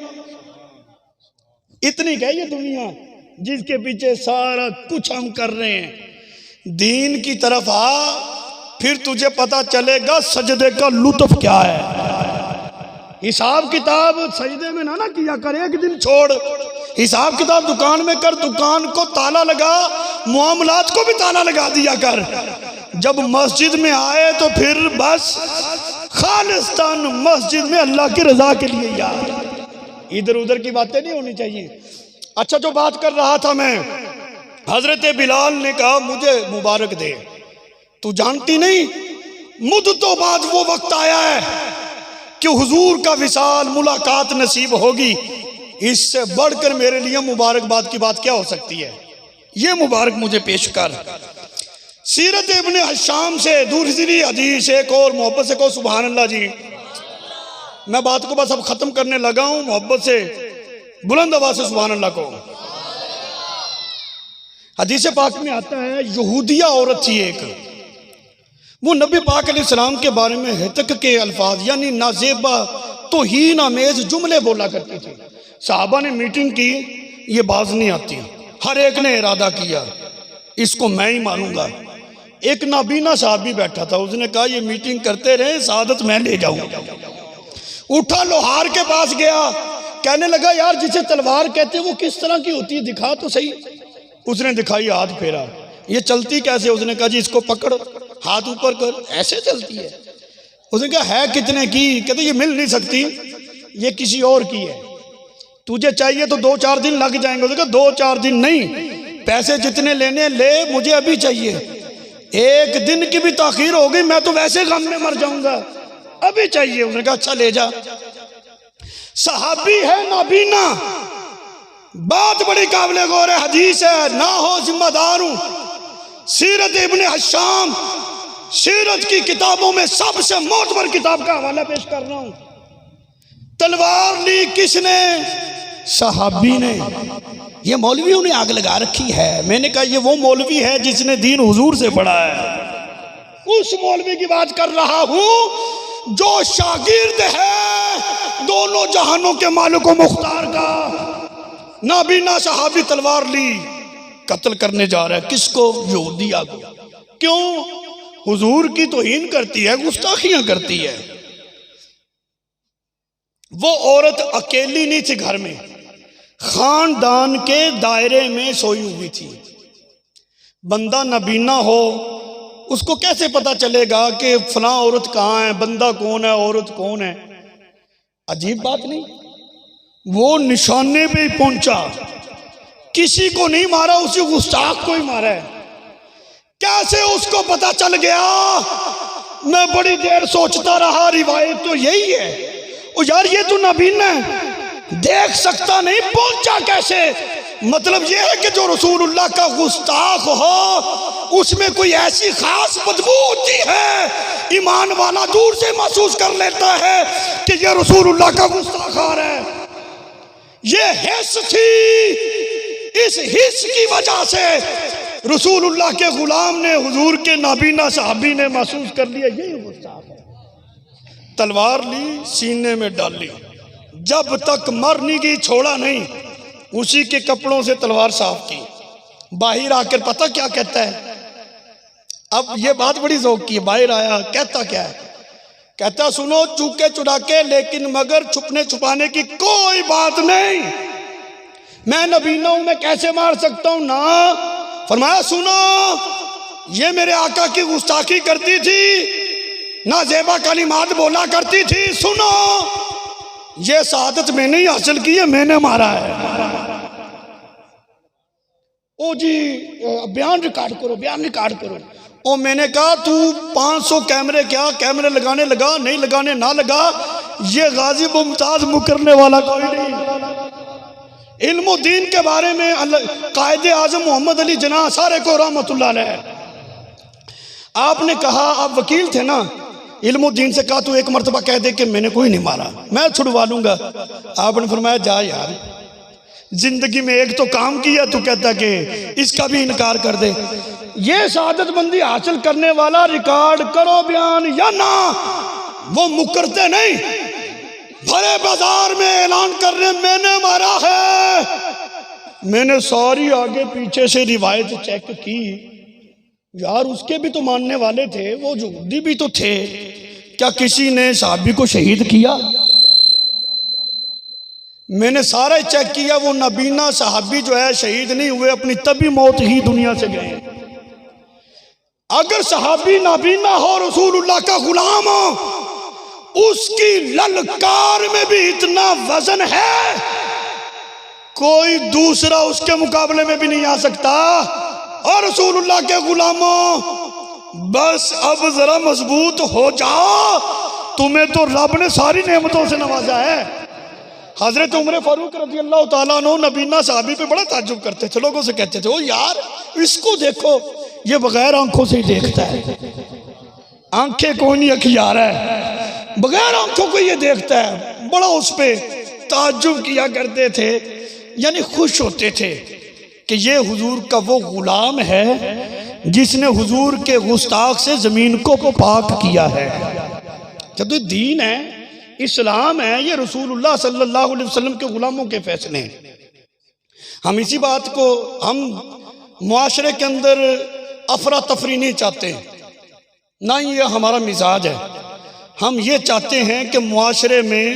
इतनी क्या ये दुनिया जिसके पीछे सारा कुछ हम कर रहे हैं। दीन की तरफ आ, फिर तुझे पता चलेगा सजदे का लुत्फ क्या है। हिसाब किताब सजदे में ना किया कर, एक दिन छोड़, हिसाब किताब दुकान में कर, दुकान को ताला लगा, मुआमलात को भी ताला लगा दिया कर। जब मस्जिद में आए तो फिर बस खालिस्तान मस्जिद में अल्लाह की रजा के लिए यार, इधर उधर की बातें नहीं होनी चाहिए। अच्छा, जो बात कर रहा था मैं, हजरत बिलाल ने कहा मुझे मुबारक दे, तू जानती नहीं मुद्दतों बाद वो वक्त आया है कि हुजूर का विसाल मुलाकात नसीब होगी, इससे बढ़कर मेरे लिए मुबारकबाद की बात क्या हो सकती है? ये मुबारक मुझे पेश कर। सीरत इब्ने हशाम से दूसरी हदीस एक और मोहब्बत से को सुभान अल्लाह जी। मैं बात को बस अब खत्म करने लगा हूं, मोहब्बत से बुलंद आवाज से सुभान अल्लाह को। हदीस पाक में आता है यहूदिया औरत थी एक, वो नबी पाक अलैहिस्सलाम के बारे में हितक के अल्फाज यानी नाजेबा तौहीन आमेज जुमले बोला करती थी। साहबा ने मीटिंग की, ये बाज नहीं आती, हर एक ने इरादा किया इसको मैं ही मारूंगा। एक नाबीना साहब भी बैठा था, उसने कहा ये मीटिंग करते रहे, शहादत मैं ले जाऊंगा। उठा, लोहार के पास गया, कहने लगा यार जिसे तलवार कहते हैं वो किस तरह की होती है, दिखा तो सही। उसने दिखाई, हाथ फेरा, ये चलती कैसे? उसने कहा जी इसको पकड़, हाथ ऊपर कर, ऐसे चलती है। उसने कहा है कितने की? कहते ये मिल नहीं सकती, ये किसी और की है, तुझे चाहिए तो 2-4 दिन लग जाएंगे। उसने कहा 2-4 दिन नहीं, पैसे जितने लेने ले, मुझे अभी चाहिए। 1 दिन की भी ताखीर हो गई मैं तो वैसे गम में मर जाऊंगा, अभी चाहिए। उसने कहा अच्छा ले जा। सहाबी है नाबीना, बात बड़ी काबिले गौर है, हदीस है, ना हो जिम्मेदार हूं। सीरत इब्ने हशाम, सीरत की किताबों में सबसे मोतबर किताब का हवाला पेश कर रहा हूं। तलवार ली किसने? सहाबी ने। ये मौलवियों ने आग लगा रखी है। मैंने कहा ये वो मौलवी है जिसने दीन हुजूर से पढ़ा है। उस मौलवी की बात कर रहा हूं जो शागिर्द है दोनों जहानों के मालिक व मुख्तार का। नाबीना सहाबी तलवार ली, कत्ल करने जा रहा है। किसको? यहूदिया को। क्यों? हुजूर की तौहीन करती है, गुस्ताखियां करती है। वो औरत अकेली नहीं थी घर में, खानदान के दायरे में सोई हुई थी। बंदा नबीना हो, उसको कैसे पता चलेगा कि फलां औरत कहाँ है, बंदा कौन है, औरत कौन है? अजीब बात नहीं? वो निशाने पे ही पहुंचा, किसी को नहीं मारा, उसी गुस्ताख को ही मारा है। कैसे उसको पता चल गया? मैं बड़ी देर सोचता रहा, रिवायत तो यही है। ओ यार ये तो नबीना है, देख सकता नहीं, पहुंचा कैसे? मतलब ये है कि जो रसूलुल्लाह का गुस्ताख हो उसमें कोई ऐसी खास बदबू होती है, ईमान वाला दूर से महसूस कर लेता है कि ये रसूलुल्लाह का गुस्ताख आ रहा है। ये हिस्स थी, इस हिस्स की वजह से रसूलुल्लाह के गुलाम ने, हुजूर के नाबीना सहाबी ने महसूस कर लिया यही गुस्ताख है। तलवार ली, सीने में डाली, जब तक मर नहीं गई छोड़ा नहीं। उसी के कपड़ों से तलवार साफ की। बाहर आकर पता क्या कहता है? अब ये बात बड़ी ज़ौक़ की है। बाहर आया, कहता क्या है? कहता सुनो, चूके चुराके लेकिन मगर छुपने छुपाने की कोई बात नहीं। मैं नबीना हूं, मैं कैसे मार सकता हूं ना। फरमाया सुनो, ये मेरे आका की गुस्ताखी करती थी, ना ज़ेबा कलिमात बोला करती थी। सुनो, ये शहादत मैंने ही हासिल की है, मैंने मारा है। ओ जी बयान रिकॉर्ड करो, बयान रिकॉर्ड करो। ओ मैंने कहा तू 500 कैमरे, क्या कैमरे लगाने लगा, नहीं लगाने ना लगा, ये गाजी मुमताज मुकरने वाला कोई नहीं। इल्म दीन के बारे में कायदे आजम मोहम्मद अली जना सारे को रहमतुल्लाह अलैह आपने कहा, आप वकील थे ना, इल्मुद्दीन से कहा तू एक मरतबा कह दे कि मैंने कोई नहीं मारा, मैं छुड़वा लूंगा। आपने फरमाया जा यार, जिंदगी में एक तो काम किया, तू कहता कि इसका भी इनकार कर दे। ये शहादत बंदी हासिल करने वाला रिकॉर्ड करो बयान या ना, वो मुकरते नहीं, भरे बाजार में ऐलान कर रहे मैंने मारा है। मैंने सारी आगे पीछे से रिवायत चेक की, यार उसके भी तो मानने वाले थे, वो यहूदी भी तो थे। क्या किसी ने सहाबी को शहीद किया? मैंने सारा चेक किया, वो नबीना सहाबी जो है शहीद नहीं हुए, अपनी तभी मौत ही दुनिया से गए। अगर सहाबी नबीना हो, रसूलुल्लाह का गुलाम हो, उसकी ललकार में भी इतना वजन है, कोई दूसरा उसके मुकाबले में भी नहीं आ सकता। और रसूलुल्लाह के गुलामों, बस अब जरा मजबूत हो जाओ, तुम्हें तो रब ने सारी नेमतों से नवाजा है। हजरत उमर फारूक रज़ी अल्लाह ताला अन्हु नबीना सहाबी पे बड़ा ताज्जुब करते थे, लोगों से कहते थे ओ यार इसको देखो, ये बगैर आंखों से ही देखता है, आंखें कोई नहीं अखियार है, बगैर आंखों को ये देखता है। बड़ा उस पे ताज्जुब किया करते थे, यानी खुश होते थे कि ये हुजूर का वो गुलाम है जिसने हुजूर के गुस्ताख से जमीन को पाक किया है। जब तो दीन है, इस्लाम है, ये रसूलुल्लाह सल्लल्लाहु अलैहि वसल्लम के गुलामों के फैसले हैं। हम इसी बात को, हम मुआशरे के अंदर अफरा तफरी नहीं चाहते, ना ये हमारा मिजाज है। हम ये चाहते हैं कि मुआशरे में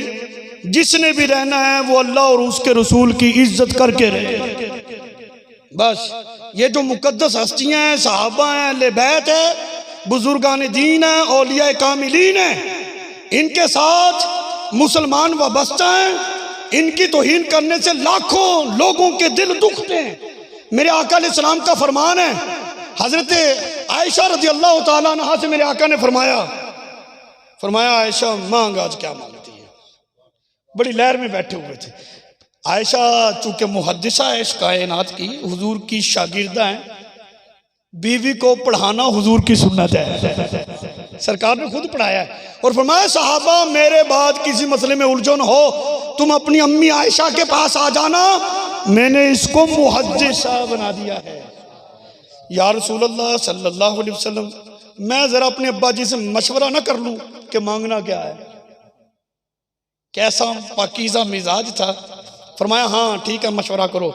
जिसने भी रहना है वो अल्लाह और उसके रसूल की इज्जत करके रहे। बस ये जो मुकद्दस हस्तियाँ हैं, सहाबा हैं, अहले बैत है, बुजुर्गान दीन है, औलिया कामिलीन है, इनके साथ मुसलमान वाबस्ता हैं। इनकी तौहीन करने से लाखों लोगों के दिल दुखते हैं। मेरे आका अलैहिस्सलाम का फरमान है, हजरत आयशा रजी अल्लाह ताला अन्हा से मेरे आका ने फरमाया आयशा मांग आज क्या मांगती है। बड़ी लहर में बैठे हुए थे। आयशा चूंकि मुहद्दिसा है इस कायनात की, हुजूर की शागिर्दा है, बीवी को पढ़ाना हुजूर की सुन्नत है, सरकार ने खुद पढ़ाया है। और फरमाया सहाबा मेरे बाद किसी मसले में उलझन हो तुम अपनी अम्मी आयशा के पास आ जाना, मैंने इसको मुहद्दिसा बना दिया है। या रसूलल्लाह सल्लल्लाहु अलैहि वसल्लम, मैं जरा अपने अब्बा जी से मशवरा ना कर लूं कि मांगना क्या है। कैसा पाकीज़ा मिजाज था। फरमाया हाँ ठीक है मशवरा करो।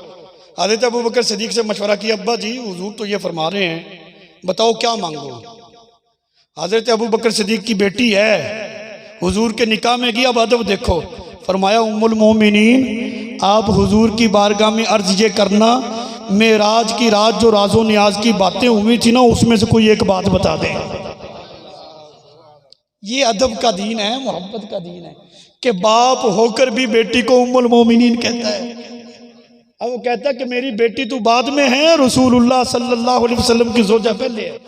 हज़रत अबू बकर सिद्दीक़ से मशवरा किया, अब्बा जी हुजूर तो ये फरमा रहे हैं, बताओ क्या मांगो। हज़रत अबू बकर सिद्दीक़ की बेटी है, हुजूर के निकाह में गया, अब अदब देखो। फरमाया उम्मुल मोमिनीन आप हुजूर की बारगाह में अर्ज ये करना, मेराज की रात जो राजो नियाज की बातें हुई थी ना, उसमें से कोई एक बात बता दें। ये अदब का दीन है, मोहब्बत का दीन है कि बाप होकर भी बेटी को उम्मुल मोमिनीन कहता है। अब वो कहता है कि मेरी बेटी तो बाद में है, रसूलुल्लाह सल्लल्लाहु अलैहि वसल्लम की ज़ौजा पहले है,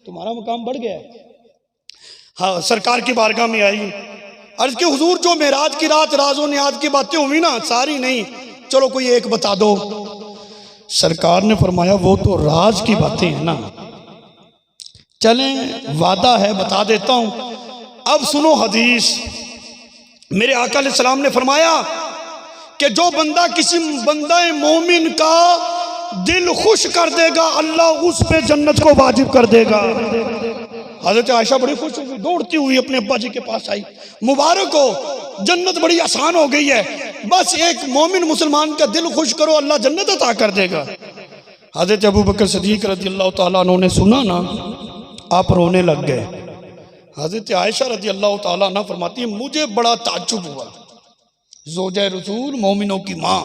तुम्हारा मुकाम बढ़ गया है। हाँ सरकार की बारगाह में आई, अर्ज के हुजूर जो मेराज की रात राजो नियाज की बातें हुई ना, सारी नहीं, चलो कोई एक बता दो। सरकार ने फरमाया वो तो राज की बातें हैं ना, चलें वादा है बता देता हूं। अब सुनो हदीस, मेरे आका अलैहिस्सलाम ने फरमाया कि जो बंदा किसी बंदा मोमिन का दिल खुश कर देगा, अल्लाह उस पे जन्नत को वाजिब कर देगा। हज़रत आयशा बड़ी खुश हुई, दौड़ती हुई अपने अब्बा जी के पास आई, मुबारक हो जन्नत बड़ी आसान हो गई है, बस एक मोमिन मुसलमान का दिल खुश करो अल्लाह जन्नत अता कर देगा। हज़रत अबू बकर सिद्दीक़ रज़ी अल्लाह तआला अन्हु ने सुना ना, आप रोने लग गए। हज़रत आयशा रज़ी अल्लाह तआला अन्हा फरमाती है मुझे बड़ा ताज्जुब हुआ, ज़ौजा रसूल मोमिनों की माँ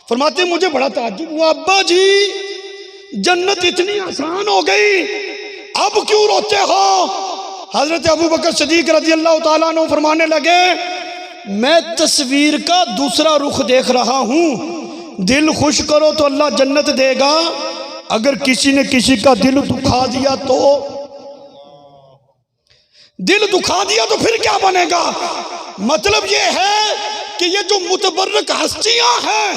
फरमाती है मुझे बड़ा ताज्जुब हुआ, अब्बा जी जन्नत इतनी आसान हो गई, अब क्यों रोते हो। हजरत अबू बकर सिद्दीक़ रज़ी अल्लाह तआला अन्हु फरमाने लगे मैं तस्वीर का दूसरा रुख देख रहा हूँ, दिल खुश करो तो अल्लाह जन्नत देगा, अगर किसी ने किसी का दिल दुखा दिया तो फिर क्या बनेगा। मतलब ये है कि ये जो मुतबर्रक हस्तियां हैं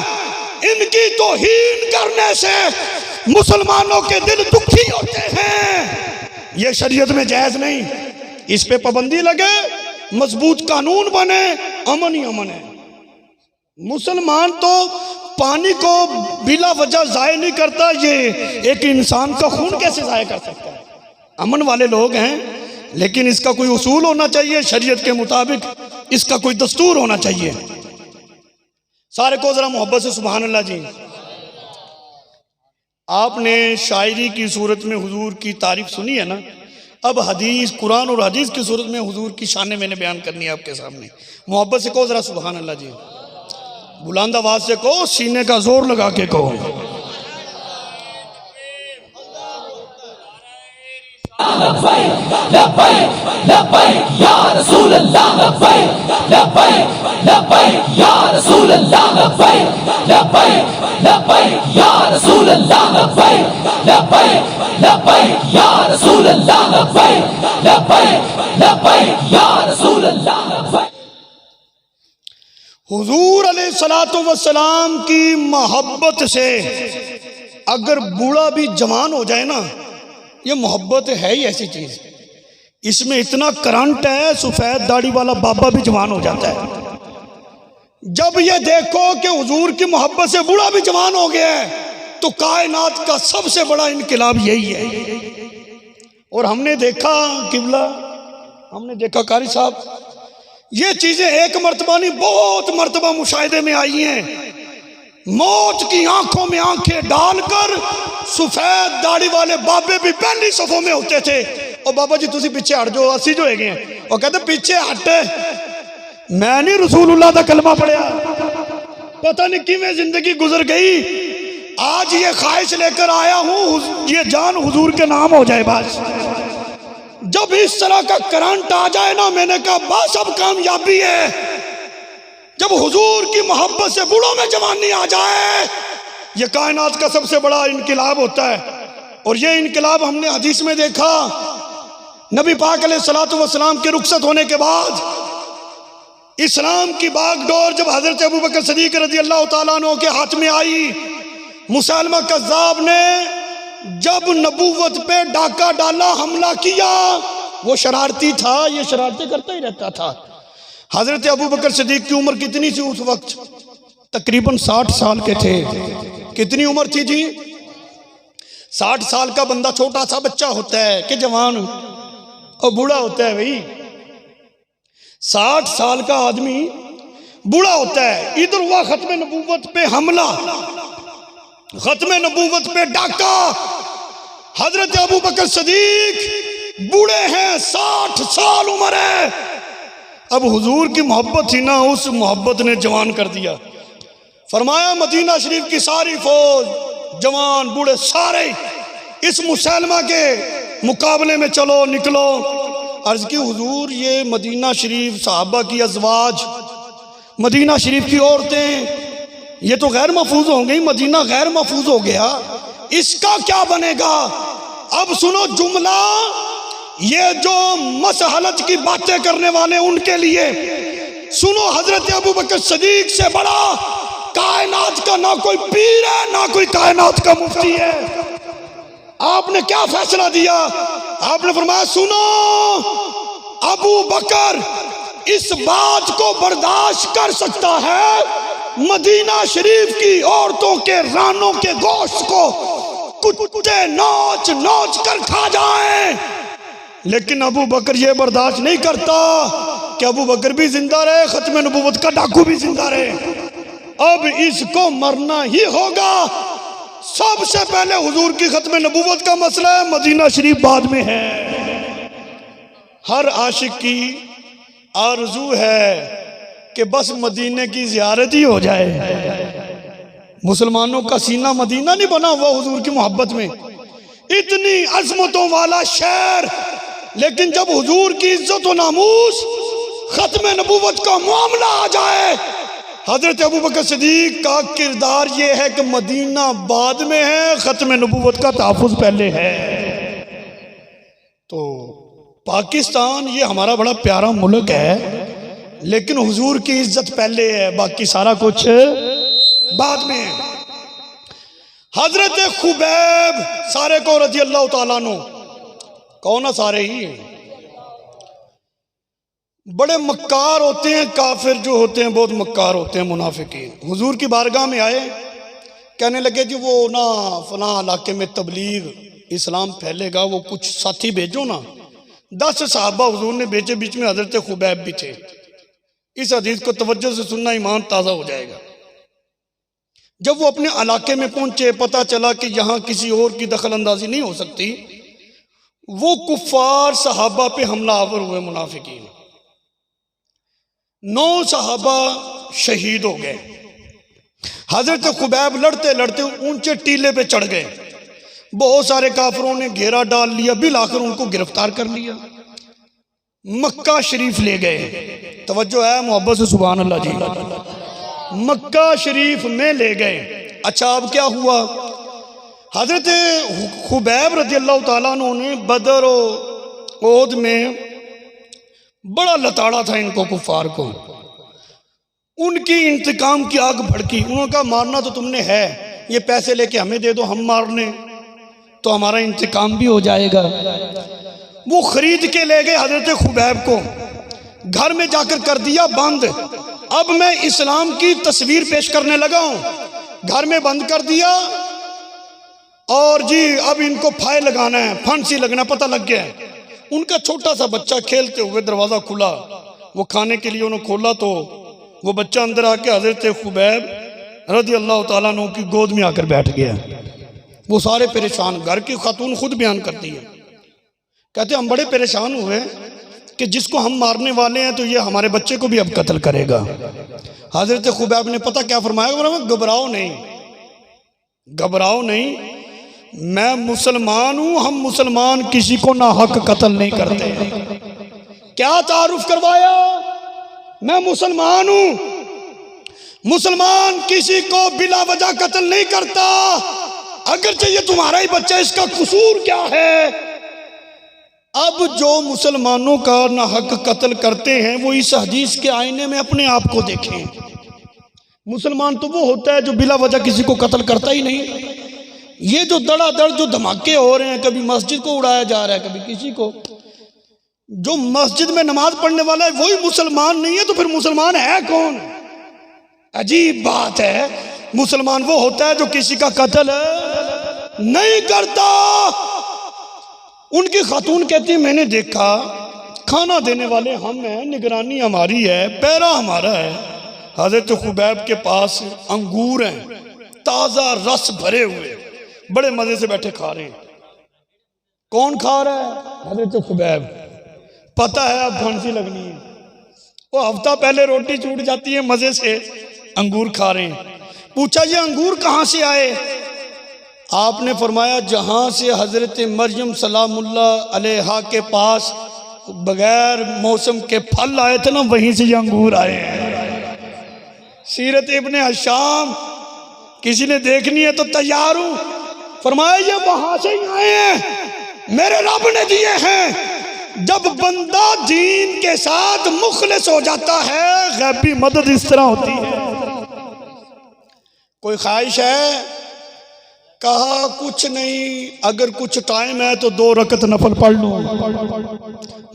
इनकी तौहीन करने से मुसलमानों के दिल दुखी होते हैं। ये शरीयत में जायज नहीं, इस पे पाबंदी लगे, मजबूत कानून बने, अमन ही अमन है। मुसलमान तो पानी को बिला वजह जाया नहीं करता, ये एक इंसान का खून कैसे जाया कर सकता है। अमन वाले लोग हैं, लेकिन इसका कोई उसूल होना चाहिए, शरीयत के मुताबिक इसका कोई दस्तूर होना चाहिए। सारे को जरा मोहब्बत से सुभान अल्लाह जी। आपने शायरी की सूरत में हुजूर की तारीफ सुनी है ना, अब हदीस कुरान और हदीस की सूरत में हुजूर की शान मैंने बयान करनी है आपके सामने। मोहब्बत से कहो जरा सुभान अल्लाह जी, बुलंद आवाज से कहो, सीने का जोर लगा के कहो। लब्बैक लब्बैक लब्बैक या रसूल अल्लाह, लब्बैक लब्बैक लब्बैक या रसूल अल्लाह, लब्बैक लब्बैक लब्बैक या रसूल अल्लाह, लब्बैक लब्बैक लब्बैक या रसूल अल्लाह, लब्बैक लब्बैक लब्बैक या रसूल अल्लाह, लब्बैक। हुजूर अलैहिस्सलातु वस्सलाम की मोहब्बत से अगर बूढ़ा भी जवान हो जाए ना, ये मोहब्बत है ही ऐसी चीज, इसमें इतना करंट है, सफेद दाढ़ी वाला बाबा भी जवान हो जाता है। जब ये देखो कि हुजूर की मोहब्बत से बूढ़ा भी जवान हो गया है, तो कायनात का सबसे बड़ा इनकलाब यही है। और हमने देखा किबला, हमने देखा कारी साहब, ये चीजें एक मर्तबा नहीं बहुत मर्तबा मुशाहिदे में आई हैं। मौत की आंखों में आंखें डालकर सफेद दाढ़ी वाले बाबे भी पहली सफों में होते थे और बाबा जी तुसी पीछे हट जाओ, असी जो है वो कहते पीछे हट, मैं नहीं रसूलुल्लाह दा कलमा पढ़िया, पता नहीं किवें जिंदगी गुजर गई। आज ये ख्वाहिश लेकर आया हूं ये जान हुजूर के नाम हो जाए बस। जब इस तरह का करंट आ जाए ना, मैंने कहा बस अब कामयाबी है। जब हुजूर की मोहब्बत से बूढ़ों में जवानी आ जाए, ये कायनात का सबसे बड़ा इनकलाब होता है। और ये इनकलाब हमने हदीस में देखा, नबी पाक अलैहिस्सलातु वस्सलाम के रुखसत होने के बाद इस्लाम की बागडोर जब हजरत अबू बकर सिद्दीक रज़ी अल्लाह ताला अन्हु के हाथ में आई, मुसलमा कज़्ज़ाब ने जब नबूवत पे डाका डाला, हमला किया, वो शरारती था, ये शरारतें करता ही रहता था। हजरत अबू बकर सिद्दीक की उम्र कितनी थी उस वक्त? तकरीबन 60 साल के थे। कितनी उम्र थी जी? 60 साल का बंदा छोटा सा बच्चा होता है कि जवान और बूढ़ा होता है? भाई 60 साल का आदमी बूढ़ा होता है। इधर हुआ खत्म नबूवत पे हमला, खत्म नबूवत पे डाका। हजरत अबू बकर सिद्दीक बूढ़े हैं, 60 साल उम्र है। अब हुजूर की मोहब्बत थी ना, उस मोहब्बत ने जवान कर दिया। फरमाया मदीना शरीफ की सारी फौज, जवान बूढ़े सारे इस मुसलमा के मुकाबले में चलो, निकलो। अर्ज की हुजूर ये मदीना शरीफ, सहाबा की अज़वाज, मदीना शरीफ की औरतें, ये तो गैर महफूज हो गई, मदीना गैर महफूज हो गया, इसका क्या बनेगा? अब सुनो जुमला, ये जो मसहलत की बातें करने वाले उनके लिए सुनो। हजरत अबू बकर सिद्दीक से बड़ा कायनात का ना कोई पीर है, ना कोई कायनात का मुफ्ती है। आपने क्या फैसला दिया? आपने फरमाया सुनो, अबू बकर इस बात को बर्दाश्त कर सकता है मदीना शरीफ की औरतों के रानों के गोश्त को कुत्ते नोच नोच कर खा जाएं, लेकिन अबू बकर ये बर्दाश्त नहीं करता कि अबू बकर भी जिंदा रहे, खत्म नबूवत का डाकू भी जिंदा रहे। अब इसको मरना ही होगा। सबसे पहले हुजूर की खत्म नबूवत का मसला है, मदीना शरीफ बाद में है। हर आशिक की आरज़ू है कि बस मदीने की ज़ियारत ही हो जाए। मुसलमानों का सीना मदीना नहीं बना हुआ हुजूर की मोहब्बत में। इतनी अजमतों वाला शहर, लेकिन जब हुजूर की इज्जत और नामूस, खत्म नबूवत का मामला आ जाए, हजरत अबू बकर सिद्दीक का किरदार ये है कि मदीना बाद में है, खत्म नबूवत का तहफ़्फ़ुज़ पहले है। तो पाकिस्तान ये हमारा बड़ा प्यारा मुल्क है, लेकिन हुजूर की इज्जत पहले है, बाकी सारा कुछ बाद में है। हजरत खुबैब सारे को रज़ी अल्लाह ताला अन्हु, कौन है सारे ही, बड़े मक्कार होते हैं। काफिर जो होते हैं बहुत मक्कार होते हैं, मुनाफिकीन। हुजूर की बारगाह में आए, कहने लगे जी वो ना फलां इलाके में तबलीग इस्लाम फैलेगा, वो कुछ साथी भेजो ना। 10 सहाबा हुजूर ने भेजे, बीच में हजरत खुबैब भी थे। इस हदीस को तवज्जो से सुनना, ईमान ताज़ा हो जाएगा। जब वो अपने इलाके में पहुंचे, पता चला कि यहाँ किसी और की दखल अंदाजी नहीं हो सकती, वो कुफ्फार सहाबा पे हमला आवर हुए मुनाफिकीन। 9 सहाबा शहीद हो गए। हजरत खुबैब लड़ते लड़ते ऊंचे टीले पे चढ़ गए। बहुत सारे काफिरों ने घेरा डाल लिया, बिल आखिर उनको गिरफ्तार कर लिया, मक्का शरीफ ले गए। तवज्जो है मोहब्बत से, सुभान अल्लाह जी। मक्का शरीफ में ले गए। अच्छा अब क्या हुआ? हजरत खुबैब रज़ियल्लाहु ताला अन्हु ने बदर और ओहद में बड़ा लताड़ा था इनको, कुफार को। उनकी इंतकाम की आग भड़की। उन्होंने कहा मारना तो तुमने है, ये पैसे लेके हमें दे दो, हम मार लें तो हमारा इंतकाम भी हो जाएगा। वो खरीद के ले गए हजरत खुबैब को, घर में जाकर कर दिया बंद। अब मैं इस्लाम की तस्वीर पेश करने लगा हूं, घर में बंद कर दिया। और जी अब इनको फाय लगाना है, फांसी लगना, पता लग गया। उनका छोटा सा बच्चा खेलते हुए दरवाज़ा खुला, वो खाने के लिए उन्होंने खोला तो वो बच्चा अंदर आके हजरत खुबैब रज़ी अल्लाह ताला अन्हु की गोद में आकर बैठ गया। वो सारे परेशान। घर की खातून खुद बयान करती है, कहते हम बड़े परेशान हुए कि जिसको हम मारने वाले हैं तो ये हमारे बच्चे को भी अब कत्ल करेगा। हजरत खुबैब ने पता क्या फरमाया, घबराओ नहीं, घबराओ नहीं, मैं मुसलमान हूं, हम मुसलमान किसी को ना हक कत्ल नहीं करते। क्या तारुफ करवाया, मैं मुसलमान हूं, मुसलमान किसी को बिला वजह कत्ल नहीं करता, अगर चाहिए तुम्हारा ही बच्चा, इसका कसूर क्या है। अब जो मुसलमानों का ना हक कत्ल करते हैं वो इस हदीस के आईने में अपने आप को देखें। मुसलमान तो वो होता है जो बिला वजह किसी को कत्ल करता ही नहीं। ये जो धड़ाधड़ जो धमाके हो रहे हैं, कभी मस्जिद को उड़ाया जा रहा है, कभी किसी को, जो मस्जिद में नमाज पढ़ने वाला है वही मुसलमान नहीं है, तो फिर मुसलमान है कौन। अजीब बात है, मुसलमान वो होता है जो किसी का कत्ल नहीं करता। उनकी खातून कहती है मैंने देखा, खाना देने वाले हम हैं, निगरानी हमारी है, पैरा हमारा है। हजरत खुबैब के पास अंगूर हैं, ताज़ा रस भरे हुए, बड़े मजे से बैठे खा रहे हैं। कौन खा रहा है, हजरत खुबैब। पता है अब फांसी लगनी है, वो हफ्ता पहले रोटी छूट जाती है, मजे से अंगूर खा रहे हैं। पूछा ये अंगूर कहाँ से आए, आपने फरमाया जहाँ से हजरत मरियम सलामुल्लाह अलैहा के पास बगैर मौसम के फल आए थे ना, वहीं से ये अंगूर आए हैं। सीरत इब्ने हशाम किसी ने देखनी है तो तैयार हूं। फरमाया ये वहां से ही आए हैं, मेरे रब ने दिए हैं। जब बंदा दीन के साथ मुखलिस हो जाता है, गैबी मदद इस तरह होती है। कोई ख्वाहिश है, कहा कुछ नहीं, अगर कुछ टाइम है तो 2 रकत नफल पढ़ लूं।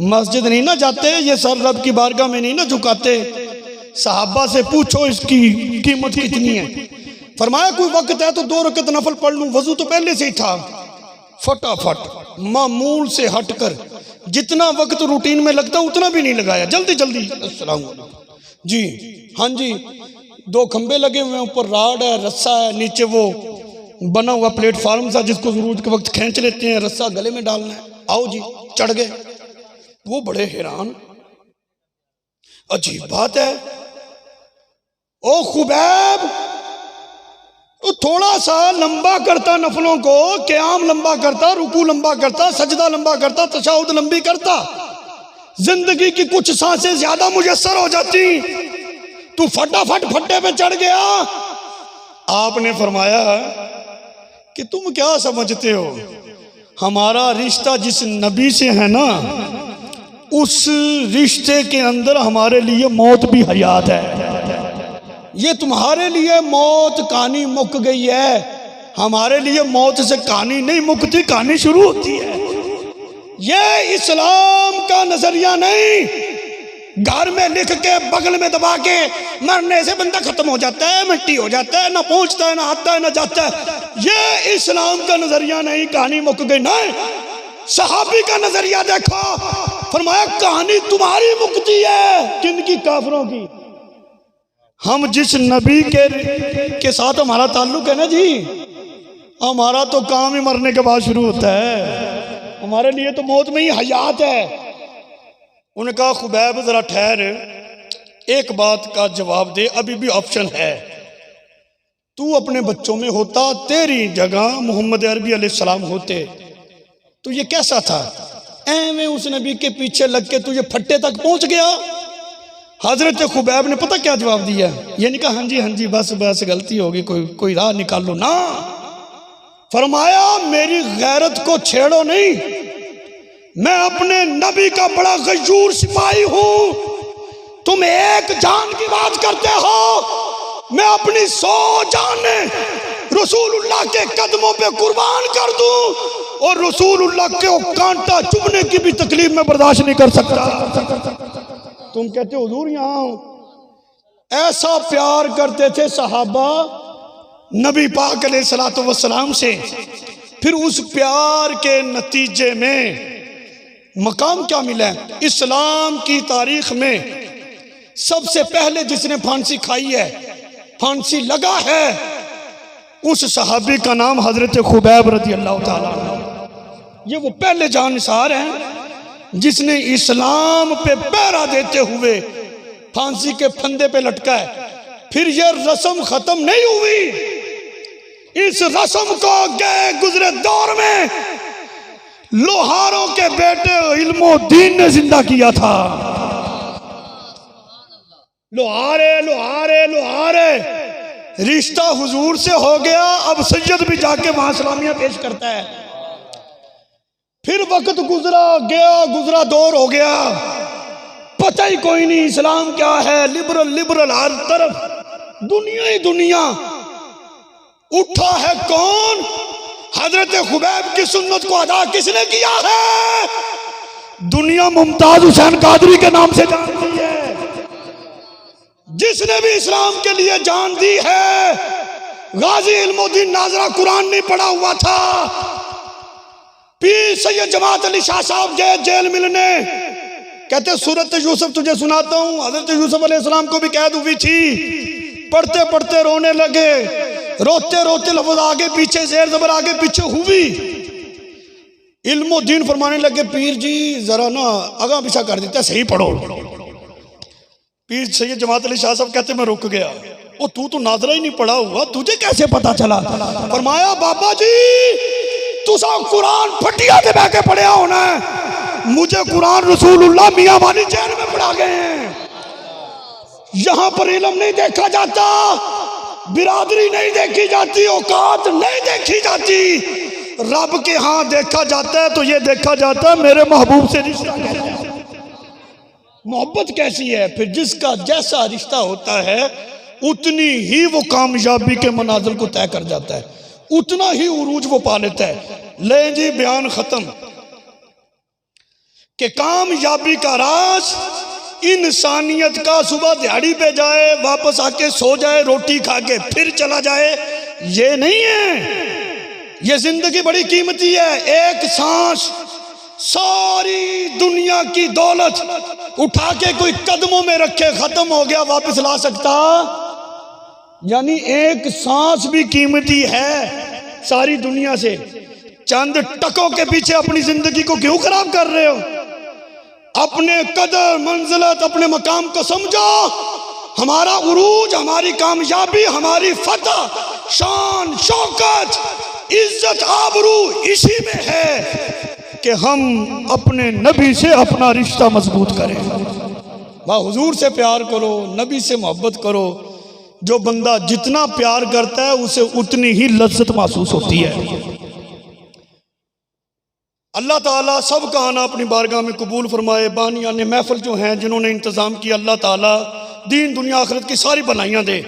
मस्जिद नहीं ना जाते, ये सर रब की बारगाह में नहीं ना झुकाते। सहाबा से पूछो इसकी कीमत कितनी है। फरमाया कोई वक्त है तो 2 रकत नफल पढ़ लूं। वजू तो पहले से ही था, फटाफट मामूल से हटकर जितना वक्त रूटीन में लगता उतना भी नहीं लगाया, जल्दी जल्दी अस्सलाम वालेकुम जी, हाँ जी। 2 खंबे लगे हुए हैं, ऊपर राड है, रस्सा है, नीचे वो बना हुआ प्लेटफार्म सा जिसको जरूरत के वक्त खींच लेते हैं, रस्सा गले में डालना है। आओ जी, चढ़ गए। वो बड़े हैरान, अजीब बात है, ओ खुबैब तो थोड़ा सा लंबा करता नफलों को, क़याम लंबा करता, रुकू लंबा करता, सजदा लंबा करता, तशहुद लंबी करता, जिंदगी की कुछ सांसें ज्यादा मुयस्सर हो जाती, तू फटाफट फट्टे पे चढ़ गया। आपने फरमाया कि तुम क्या समझते हो, हमारा रिश्ता जिस नबी से है ना, उस रिश्ते के अंदर हमारे लिए मौत भी हयात है। ये तुम्हारे लिए मौत कहानी मुक गई है, हमारे लिए मौत से कहानी नहीं मुकती, कहानी शुरू होती है। ये इस्लाम का नजरिया नहीं, घर में लिख के बगल में दबा के मरने से बंदा खत्म हो जाता है, मिट्टी हो जाता है, ना पहुंचता है, ना आता है, ना जाता है। ये इस्लाम का नजरिया नहीं, कहानी मुक गई। नहीं, सहाबी का नजरिया देखो, फरमाया कहानी तुम्हारी मुकती है। किनकी? काफिरों की। हम जिस नबी के साथ हमारा ताल्लुक है ना जी, हमारा तो काम ही मरने के बाद शुरू होता है, हमारे लिए तो मौत में ही हयात है। उन्होंने कहा खुबैब जरा ठहर, एक बात का जवाब दे, अभी भी ऑप्शन है। तू अपने बच्चों में होता, तेरी जगह मोहम्मद अरबी अलैहिस्सलाम होते, तो ये कैसा था? ऐਵੇਂ उस नबी के पीछे लग के तुझे फट्टे तक पहुंच गया। हजरत खुबैब ने पता क्या जवाब दिया? ये नहीं कहा हाँ जी बस बस गलती होगी, कोई राह निकालो ना। फरमाया मेरी गैरत को छेड़ो नहीं, मैं अपने नबी का बड़ा गयूर सिपाही हूं। तुम एक जान की बात करते हो, मैं अपनी 100 जाने रसूलुल्लाह के कदमों पे कुर्बान कर दूं, और रसूलुल्लाह के कांटा चुभने की भी तकलीफ में बर्दाश्त नहीं कर सकता। तुम कहते हो हुजूर यहाँ ऐसा प्यार करते थे सहाबा नबी पाक अलैहिस्सलातु वस्सलाम से, फिर उस प्यार के नतीजे में मकाम क्या मिला? इस्लाम की तारीख में सबसे पहले जिसने फांसी खाई है, फांसी लगा है, उस सहाबी का नाम हजरत खुबैब रज़ी अल्लाह ताला। ये वो पहले जानसार हैं जिसने इस्लाम पे पहरा देते हुए फांसी के फंदे पे लटका है। फिर ये रस्म खत्म नहीं हुई। इस रस्म को गए गुजरे दौर में लोहारों के बेटे इल्मुद्दीन ने जिंदा किया था। लोहारे लोहारे लोहारे रिश्ता हुजूर से हो गया। अब सैयद भी जाके वहां सलामियां पेश करता है। फिर वक्त गुजरा गया, गुजरा दौर हो गया, पता ही कोई नहीं इस्लाम क्या है। लिबरल लिबरल हर तरफ दुनिया ही दुनिया। उठा है कौन? हजरत खुबैब की सुन्नत को अदा किसने किया है? दुनिया मुमताज हुसैन कादरी के नाम से जानती है। जिसने भी इस्लाम के लिए जान दी है। गाजी इल्मुद्दीन नाजरा कुरान नहीं पढ़ा हुआ था। पीर सैयद जमात अली शाह साहब गए जेल मिलने, कहते सूरत यूसुफ तुझे सुनाता हूँ। हजरत यूसुफ अलैहिस्सलाम को भी कैद हुई थी। पढ़ते पढ़ते रोने लगे, रोते रोते लफ्ज आगे पीछे जेर जबर आगे पीछे हुई। इल्मुद्दीन फरमाने लगे पीर जी जरा ना आगा पीछा कर देता, सही पढ़ो। पीर सैयद जमात अली शाह साहब कहते मैं रुक गया। ओ तू तो नाजरा ही नहीं पढ़ा हुआ, तुझे कैसे पता चला? फरमाया बाबा जी तुसा कुरान फटिया से बह के पढ़िया होना है। मुझे कुरान रसूलुल्लाह मियां वाली जेल में पढ़ा गए हैं। यहां पर इल्म नहीं देखा जाता, बिरादरी नहीं देखी जाती, औकात नहीं देखी जाती। रब के हाथ देखा जाता है तो ये देखा जाता है मेरे महबूब से रिश्ता कैसा है, मोहब्बत कैसी है। फिर जिसका जैसा रिश्ता होता है उतनी ही वो कामयाबी के मनाजिल को तय कर जाता है, उतना ही उरूज वो पा लेता है। ले जी बयान खत्म कि कामयाबी का राज इंसानियत का सुबह दिहाड़ी पे जाए, वापस आके सो जाए, रोटी खा के फिर चला जाए, ये नहीं है। ये जिंदगी बड़ी कीमती है। एक सांस सारी दुनिया की दौलत उठा के कोई कदमों में रखे, खत्म हो गया, वापस ला सकता? यानी एक सांस भी कीमती है सारी दुनिया से। चंद टकों के पीछे अपनी जिंदगी को क्यों खराब कर रहे हो? अपने कदर मंजिलत अपने मकाम को समझो। हमारा उरूज, हमारी कामयाबी, हमारी फतह, शान, शौकत, इज्जत, आबरू इसी में है कि हम अपने नबी से अपना रिश्ता मजबूत करें। वाह, हुजूर से प्यार करो, नबी से मोहब्बत करो। जो बंदा जितना प्यार करता है उसे उतनी ही लज्जत महसूस होती है। अल्लाह ताला सब का आना अपनी बारगाह में कबूल फरमाए। बानियाने महफिल जो हैं जिन्होंने इंतज़ाम किया, अल्लाह ताला दीन दुनिया आखिरत की सारी भलाइयाँ दे।